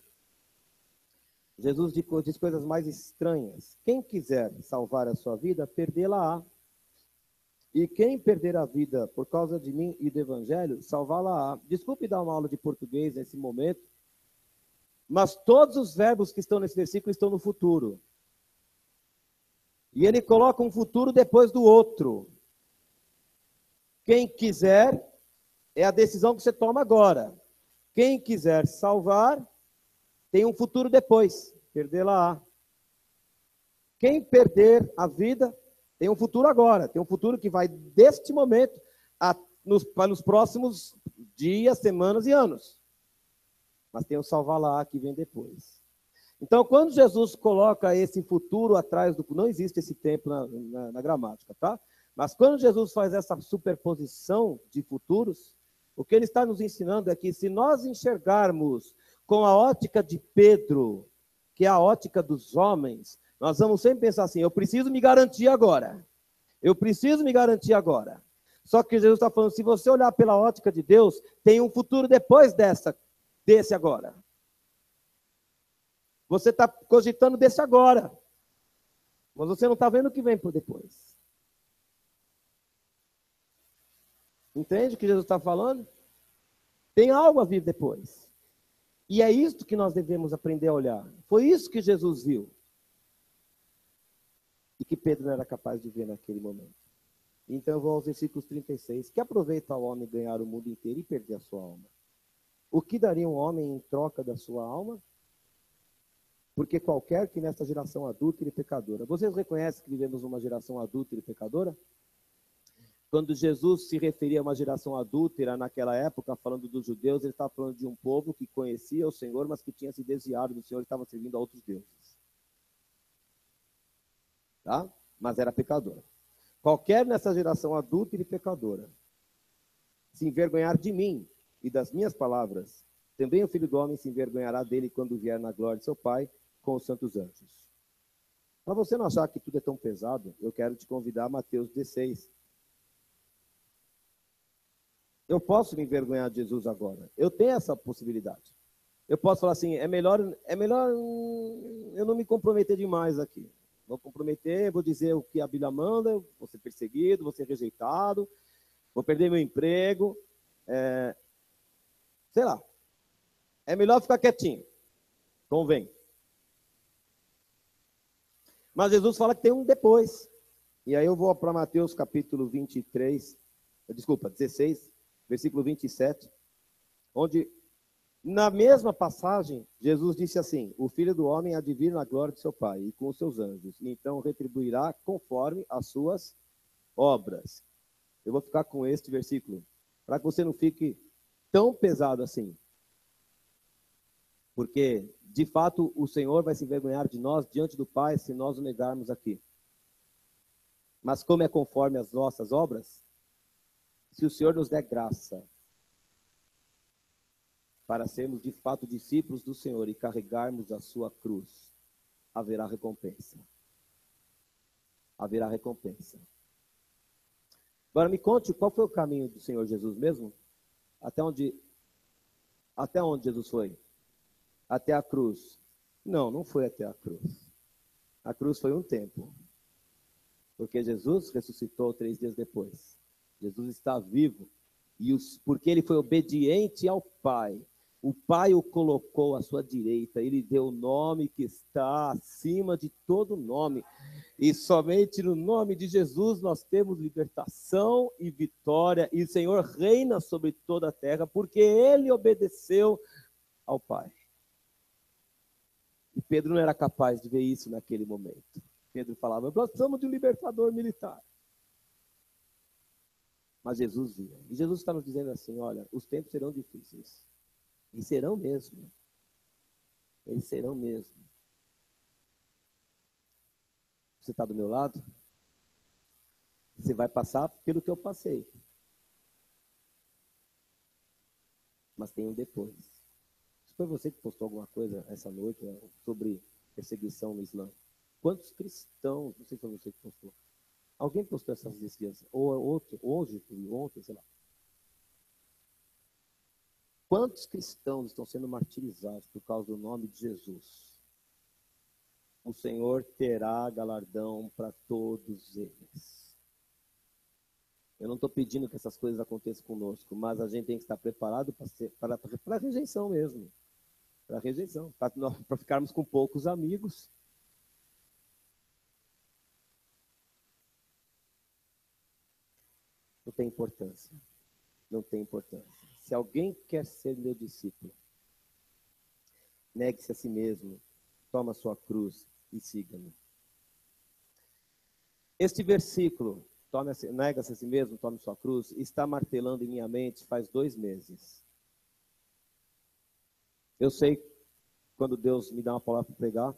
Jesus diz coisas mais estranhas. Quem quiser salvar a sua vida, perdê-la-á. E quem perder a vida por causa de mim e do Evangelho, salvá-la-á. Desculpe dar uma aula de português nesse momento, mas todos os verbos que estão nesse versículo estão no futuro. E ele coloca um futuro depois do outro. Quem quiser, é a decisão que você toma agora. Quem quiser salvar, tem um futuro depois, perdê-la-á. Quem perder a vida, tem um futuro agora, tem um futuro que vai deste momento nos próximos dias, semanas e anos. Mas tem o salvar-la-á que vem depois. Então, quando Jesus coloca esse futuro atrás do... Não existe esse tempo na gramática, tá? Mas quando Jesus faz essa superposição de futuros, o que ele está nos ensinando é que se nós enxergarmos com a ótica de Pedro, que é a ótica dos homens, nós vamos sempre pensar assim, eu preciso me garantir agora. Eu preciso me garantir agora. Só que Jesus está falando, se você olhar pela ótica de Deus, tem um futuro depois desse agora. Você está cogitando desse agora. Mas você não está vendo o que vem por depois. Entende o que Jesus está falando? Tem algo a vir depois. E é isso que nós devemos aprender a olhar. Foi isso que Jesus viu. E que Pedro não era capaz de ver naquele momento. Então eu vou aos versículos 36. Que aproveita o homem ganhar o mundo inteiro e perder a sua alma? O que daria um homem em troca da sua alma? Porque qualquer que nesta geração adúltera e pecadora. Vocês reconhecem que vivemos numa geração adúltera e pecadora? Quando Jesus se referia a uma geração adúltera naquela época, falando dos judeus, ele estava falando de um povo que conhecia o Senhor, mas que tinha se desviado do Senhor e estava servindo a outros deuses. Tá? Mas era pecadora. Qualquer nessa geração adúltera e pecadora se envergonhar de mim e das minhas palavras, também o Filho do Homem se envergonhará dele quando vier na glória de seu Pai com os santos anjos. Para você não achar que tudo é tão pesado, eu quero te convidar a Mateus 16. Eu posso me envergonhar de Jesus agora. Eu tenho essa possibilidade. Eu posso falar assim, é melhor eu não me comprometer demais aqui. Vou comprometer, vou dizer o que a Bíblia manda, vou ser perseguido, vou ser rejeitado, vou perder meu emprego. Sei lá. É melhor ficar quietinho. Convém. Mas Jesus fala que tem um depois. E aí eu vou para Mateus capítulo 16, versículo 27, onde, na mesma passagem, Jesus disse assim, o Filho do Homem há de vir na glória de seu Pai e com os seus anjos, e então retribuirá conforme as suas obras. Eu vou ficar com este versículo, para que você não fique tão pesado assim. Porque, de fato, o Senhor vai se envergonhar de nós diante do Pai se nós o negarmos aqui. Mas como é conforme as nossas obras, se o Senhor nos der graça para sermos de fato discípulos do Senhor e carregarmos a sua cruz, haverá recompensa. Haverá recompensa. Agora me conte qual foi o caminho do Senhor Jesus mesmo? Até onde Jesus foi? Até a cruz. Não foi até a cruz. A cruz foi um tempo. Porque Jesus ressuscitou 3 dias depois. Jesus está vivo. Porque ele foi obediente ao Pai. O Pai o colocou à sua direita. Ele deu o nome que está acima de todo nome. E somente no nome de Jesus nós temos libertação e vitória. E o Senhor reina sobre toda a terra. Porque ele obedeceu ao Pai. E Pedro não era capaz de ver isso naquele momento. Pedro falava, nós precisamos de um libertador militar. Mas Jesus via. E Jesus está nos dizendo assim, olha, os tempos serão difíceis. E serão mesmo. Eles serão mesmo. Você está do meu lado? Você vai passar pelo que eu passei. Mas tem um depois. Foi você que postou alguma coisa essa noite sobre perseguição no Islã? Quantos cristãos, não sei se foi você que postou, alguém postou esses dias, ou hoje, ontem, sei lá. Quantos cristãos estão sendo martirizados por causa do nome de Jesus? O Senhor terá galardão para todos eles. Eu não estou pedindo que essas coisas aconteçam conosco, mas a gente tem que estar preparado para a rejeição mesmo. Para a rejeição, para ficarmos com poucos amigos. Não tem importância. Não tem importância. Se alguém quer ser meu discípulo, negue-se a si mesmo, toma a sua cruz e siga-me. Este versículo, nega-se a si mesmo, tome sua cruz, está martelando em minha mente faz 2 meses. Eu sei quando Deus me dá uma palavra para pregar,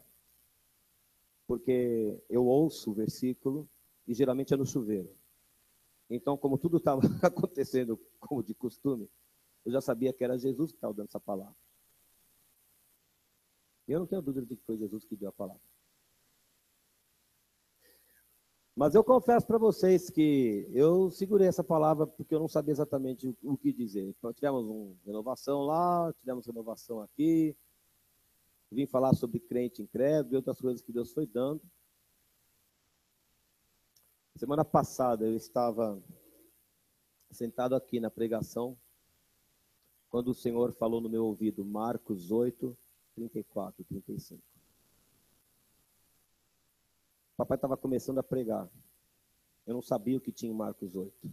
porque eu ouço o versículo e geralmente é no chuveiro. Então, como tudo estava acontecendo como de costume, eu já sabia que era Jesus que estava dando essa palavra. E eu não tenho dúvida de que foi Jesus que deu a palavra. Mas eu confesso para vocês que eu segurei essa palavra porque eu não sabia exatamente o que dizer. Então, tivemos uma renovação lá, tivemos renovação aqui. Vim falar sobre crente incrédulo e outras coisas que Deus foi dando. Semana passada eu estava sentado aqui na pregação, quando o Senhor falou no meu ouvido, Marcos 8, 34, 35. O papai estava começando a pregar. Eu não sabia o que tinha em Marcos 8.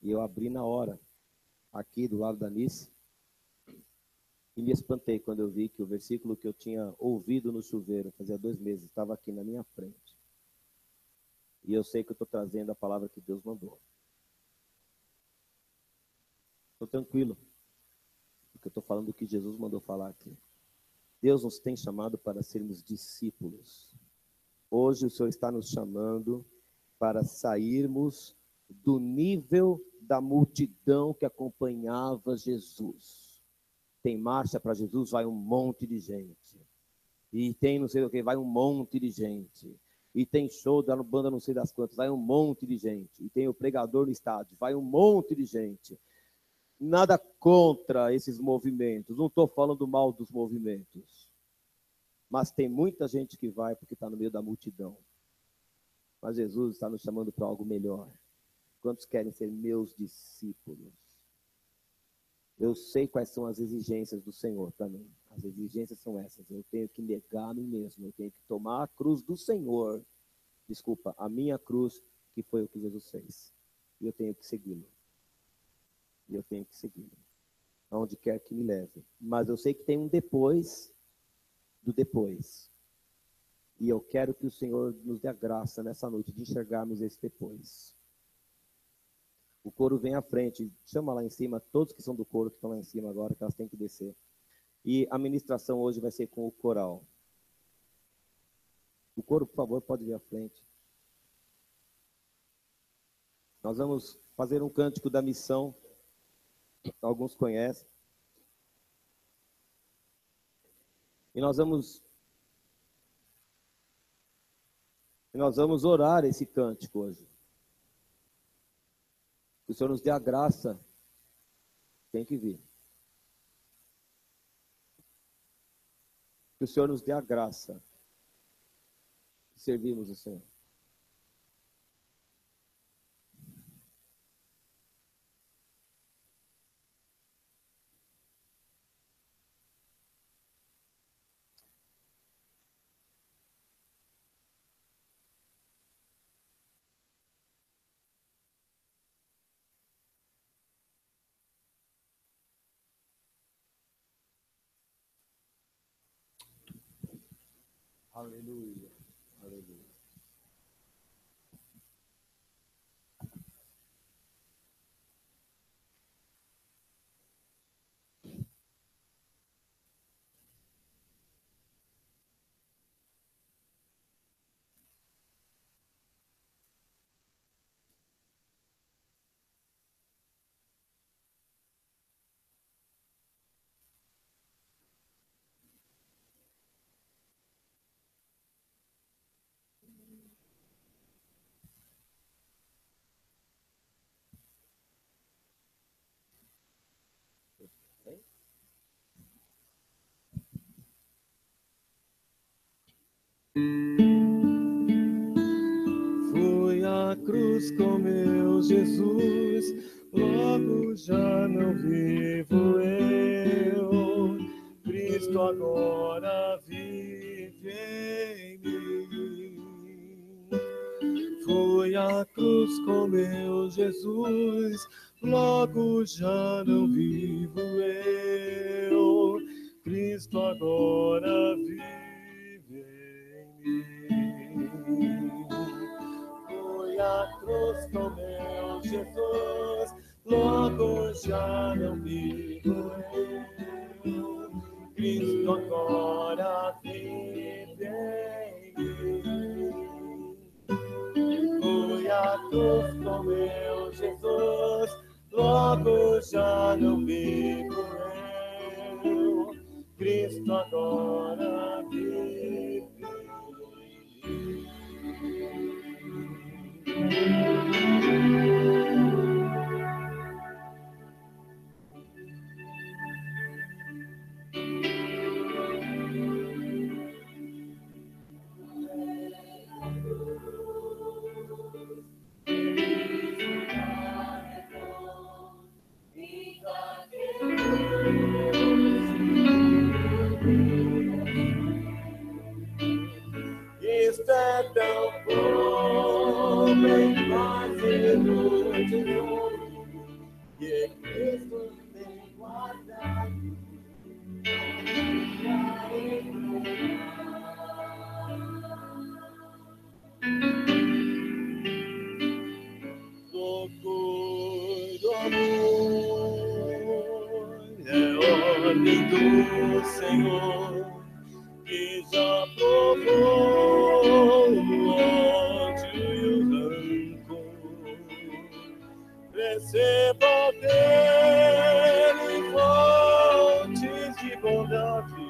E eu abri na hora, aqui do lado da Nice, e me espantei quando eu vi que o versículo que eu tinha ouvido no chuveiro, fazia 2 meses, estava aqui na minha frente. E eu sei que eu estou trazendo a palavra que Deus mandou. Estou tranquilo, porque eu estou falando o que Jesus mandou falar aqui. Deus nos tem chamado para sermos discípulos. Hoje o Senhor está nos chamando para sairmos do nível da multidão que acompanhava Jesus. Tem marcha para Jesus, vai um monte de gente. E tem não sei o que, vai um monte de gente. E tem show da banda não sei das quantas, vai um monte de gente. E tem o pregador no estádio, vai um monte de gente. Nada contra esses movimentos, não estou falando mal dos movimentos. Mas tem muita gente que vai porque está no meio da multidão. Mas Jesus está nos chamando para algo melhor. Quantos querem ser meus discípulos? Eu sei quais são as exigências do Senhor para mim. As exigências são essas. Eu tenho que negar a mim mesmo. Eu tenho que tomar a cruz do Senhor. Desculpa, a minha cruz, que foi o que Jesus fez. E eu tenho que segui-lo. E eu tenho que segui-lo. Aonde quer que me leve. Mas eu sei que tem um depois do depois. E eu quero que o Senhor nos dê a graça nessa noite de enxergarmos esse depois. O coro vem à frente, chama lá em cima, todos que são do coro que estão lá em cima agora, que elas têm que descer. E a ministração hoje vai ser com o coral. O coro, por favor, pode vir à frente. Nós vamos fazer um cântico da missão, alguns conhecem. E nós vamos orar esse cântico hoje. Que o Senhor nos dê a graça, tem que vir. Que o Senhor nos dê a graça de servirmos o Senhor. Aleluia, aleluia. Fui à cruz com meu Jesus, logo já não vivo eu. Cristo agora vive em mim. Fui à cruz com meu Jesus, logo já não vivo eu. Cristo agora vive em mim. Fui à cruz com meu Jesus, logo já não vivo eu. Cristo agora vive em mim. Fui à cruz com meu Jesus, logo já não vivo eu. Cristo agora vive em mim. e em Cristo tem guardado. Loucura do amor é ordem do Senhor, que já provou o ódio e o rancor. Receba dele fontes de bondade,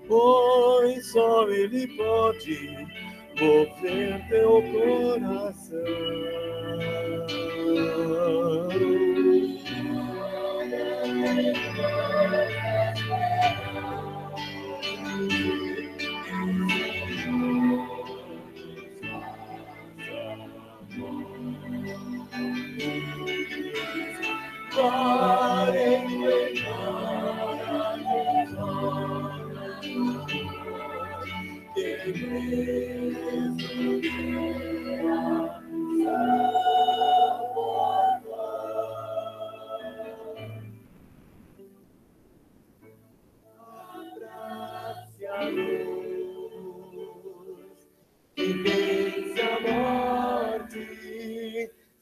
pois só ele pode mover teu coração.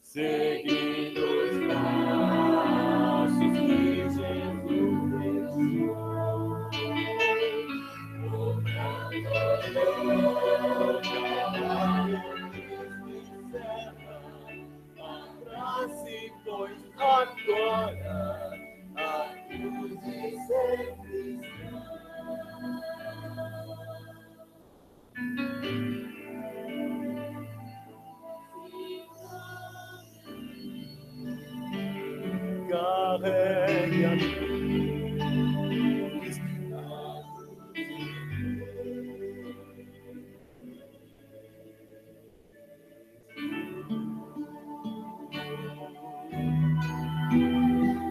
Seguindo os passos que Jesus deixou, o trabalho que se encerra, abrace, pois agora a cruz de ser cristã. Carregue a cruz.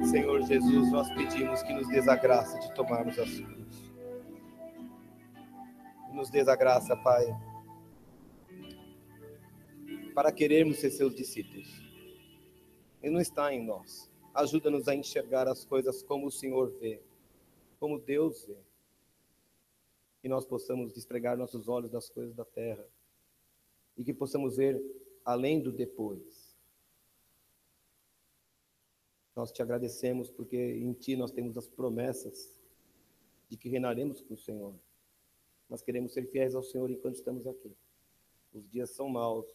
Senhor Jesus, nós pedimos que nos dês a graça de tomarmos a cruz. Nos dês a graça, Pai, para querermos ser seus discípulos. E não está em nós. Ajuda-nos a enxergar as coisas como o Senhor vê, como Deus vê. Que nós possamos despregar nossos olhos das coisas da terra. E que possamos ver além do depois. Nós te agradecemos porque em Ti nós temos as promessas de que reinaremos com o Senhor. Nós queremos ser fiéis ao Senhor enquanto estamos aqui. Os dias são maus.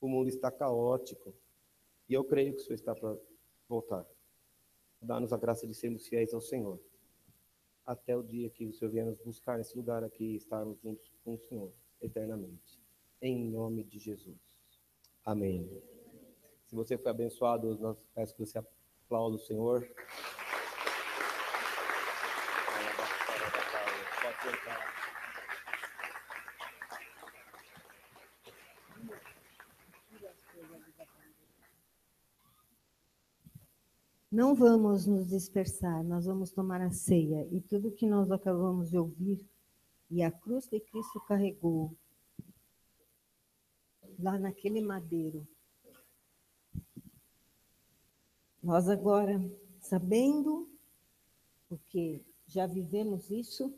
O mundo está caótico. E eu creio que o Senhor está para voltar. Dá-nos a graça de sermos fiéis ao Senhor. Até o dia que o Senhor vier nos buscar nesse lugar aqui e estarmos juntos com o Senhor eternamente. Em nome de Jesus. Amém. Se você foi abençoado, nós peço que você aplaude o Senhor. Pode sentar. Não vamos nos dispersar, nós vamos tomar a ceia. E tudo que nós acabamos de ouvir, e a cruz que Cristo carregou, lá naquele madeiro. Nós agora, sabendo, porque já vivemos isso,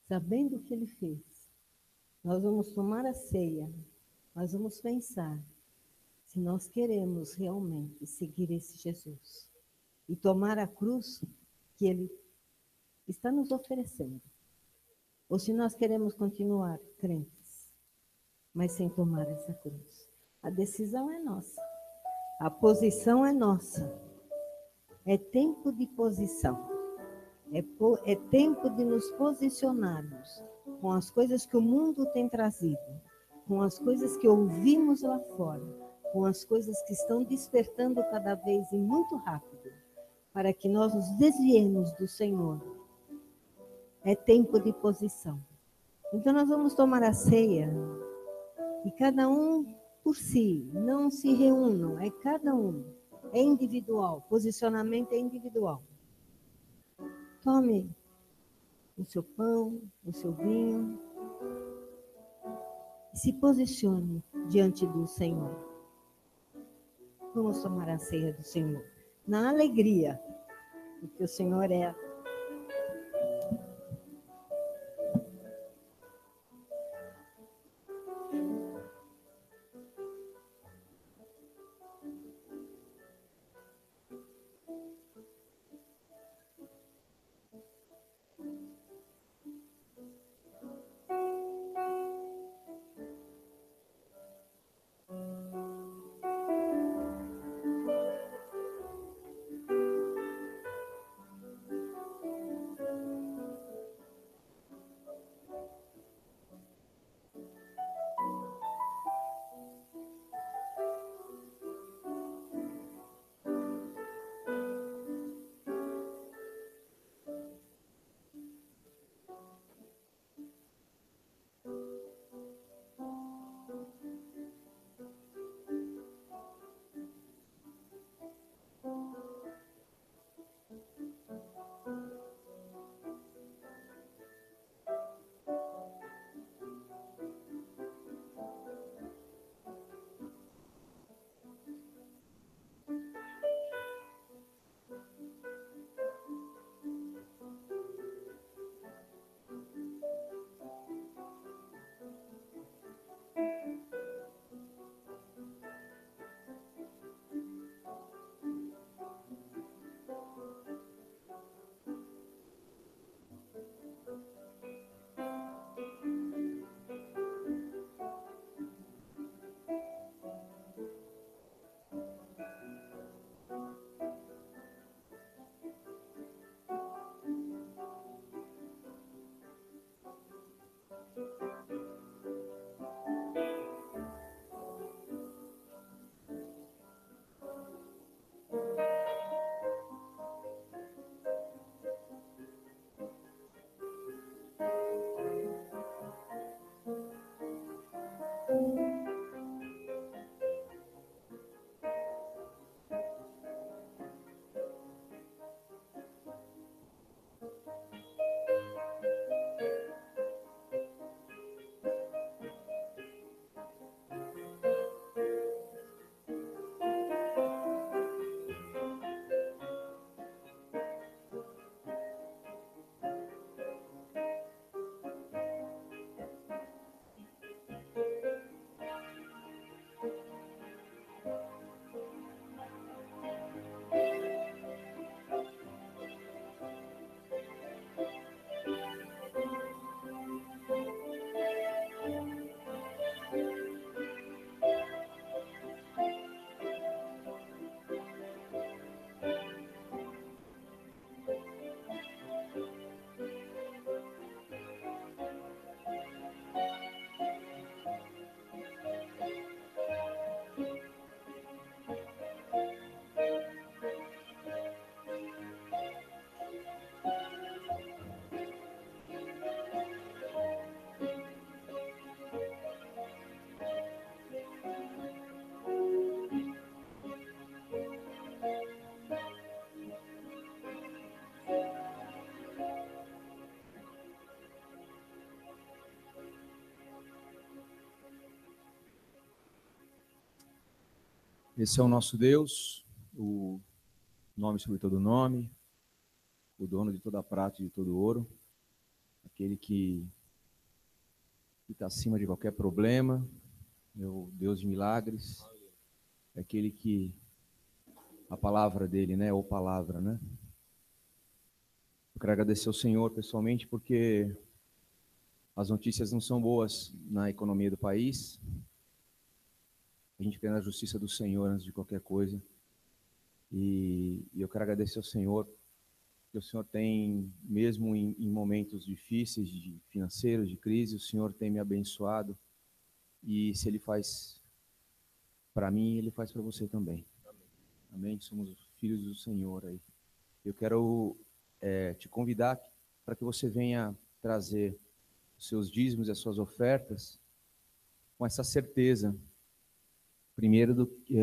sabendo o que Ele fez, nós vamos tomar a ceia, nós vamos pensar se nós queremos realmente seguir esse Jesus e tomar a cruz que Ele está nos oferecendo. Ou se nós queremos continuar crentes, mas sem tomar essa cruz. A decisão é nossa. A posição é nossa. É tempo de posição. É tempo de nos posicionarmos com as coisas que o mundo tem trazido, com as coisas que ouvimos lá fora, com as coisas que estão despertando cada vez e muito rápido, para que nós nos desviemos do Senhor. É tempo de posição. Então nós vamos tomar a ceia e cada um por si, não se reúnam, é cada um, é individual, posicionamento é individual. Tome o seu pão, o seu vinho e se posicione diante do Senhor. Vamos tomar a ceia do Senhor na alegria, porque o Senhor é. Esse é o nosso Deus, o nome sobre todo nome, o dono de toda a prata e de todo ouro, aquele que está acima de qualquer problema, é o Deus de milagres, é aquele que a palavra dele, né, ou palavra, né? Eu quero agradecer ao Senhor pessoalmente porque as notícias não são boas na economia do país. A gente quer a justiça do Senhor antes de qualquer coisa. E eu quero agradecer ao Senhor, que o Senhor tem, mesmo em momentos difíceis, de financeiros, de crise, o Senhor tem me abençoado. E se Ele faz para mim, Ele faz para você também. Amém? Somos filhos do Senhor aí. Eu quero te convidar para que você venha trazer os seus dízimos e as suas ofertas com essa certeza, primeiro, do que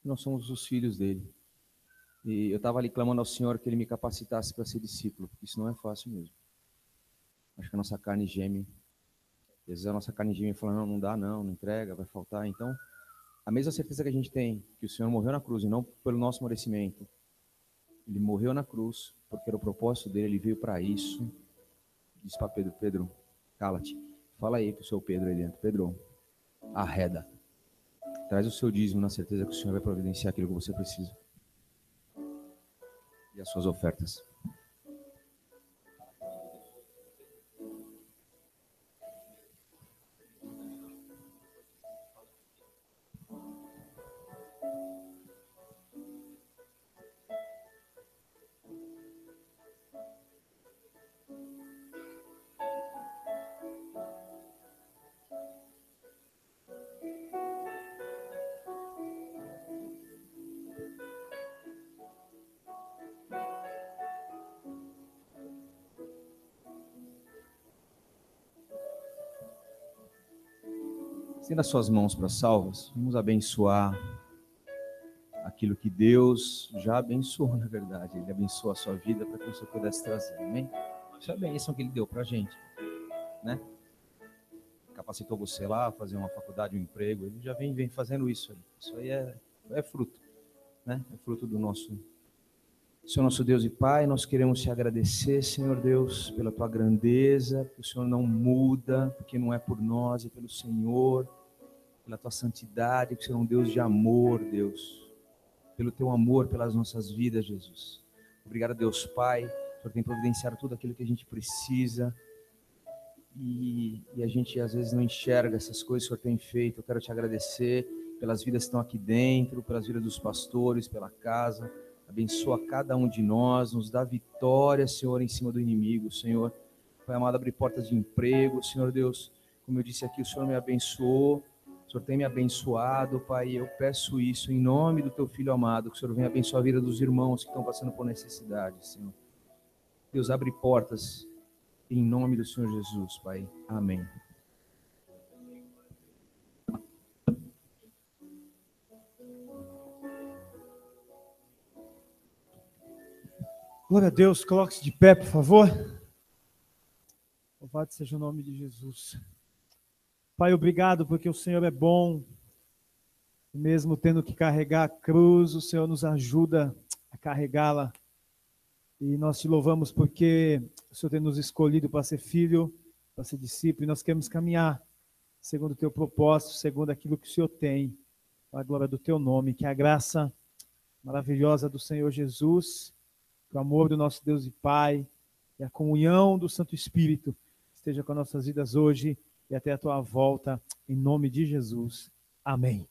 nós somos os filhos dele. E eu estava ali clamando ao Senhor que Ele me capacitasse para ser discípulo, porque isso não é fácil mesmo. Acho que a nossa carne geme. Às vezes a nossa carne geme e fala, não dá não, não entrega, vai faltar. Então, a mesma certeza que a gente tem que o Senhor morreu na cruz e não pelo nosso merecimento. Ele morreu na cruz porque era o propósito dele, ele veio para isso. Diz para Pedro, Pedro, cala-te. Fala aí pro seu Pedro aí dentro. Pedro, arreda. Traz o seu dízimo na certeza que o Senhor vai providenciar aquilo que você precisa. E as suas ofertas. Estenda as suas mãos para salvas. Vamos abençoar aquilo que Deus já abençoou, na verdade. Ele abençoou a sua vida para que você pudesse trazer, amém? Isso é a bênção que Ele deu para a gente, né? Capacitou você lá a fazer uma faculdade, um emprego. Ele já vem fazendo isso aí. Isso aí é fruto, né? É fruto do Senhor nosso Deus e Pai, nós queremos te agradecer, Senhor Deus, pela tua grandeza, porque o Senhor não muda, porque não é por nós, é pelo Senhor, pela tua santidade, porque o Senhor é um Deus de amor, Deus, pelo teu amor pelas nossas vidas, Jesus. Obrigado, Deus Pai, o Senhor tem providenciado tudo aquilo que a gente precisa e a gente às vezes não enxerga essas coisas que o Senhor tem feito. Eu quero te agradecer pelas vidas que estão aqui dentro, pelas vidas dos pastores, pela casa. Abençoa cada um de nós, nos dá vitória, Senhor, em cima do inimigo, Senhor. Pai amado, abre portas de emprego, Senhor Deus. Como eu disse aqui, o Senhor me abençoou, o Senhor tem me abençoado, Pai. Eu peço isso em nome do Teu Filho amado, que o Senhor venha abençoar a vida dos irmãos que estão passando por necessidade, Senhor. Deus, abre portas em nome do Senhor Jesus, Pai. Amém. Glória a Deus, coloque-se de pé, por favor. Louvado seja o nome de Jesus. Pai, obrigado porque o Senhor é bom. Mesmo tendo que carregar a cruz, o Senhor nos ajuda a carregá-la. E nós te louvamos porque o Senhor tem nos escolhido para ser filho, para ser discípulo, e nós queremos caminhar segundo o teu propósito, segundo aquilo que o Senhor tem, para a glória do teu nome. Que a graça maravilhosa do Senhor Jesus, o amor do nosso Deus e Pai e a comunhão do Santo Espírito esteja com nossas vidas hoje e até a tua volta, em nome de Jesus. Amém.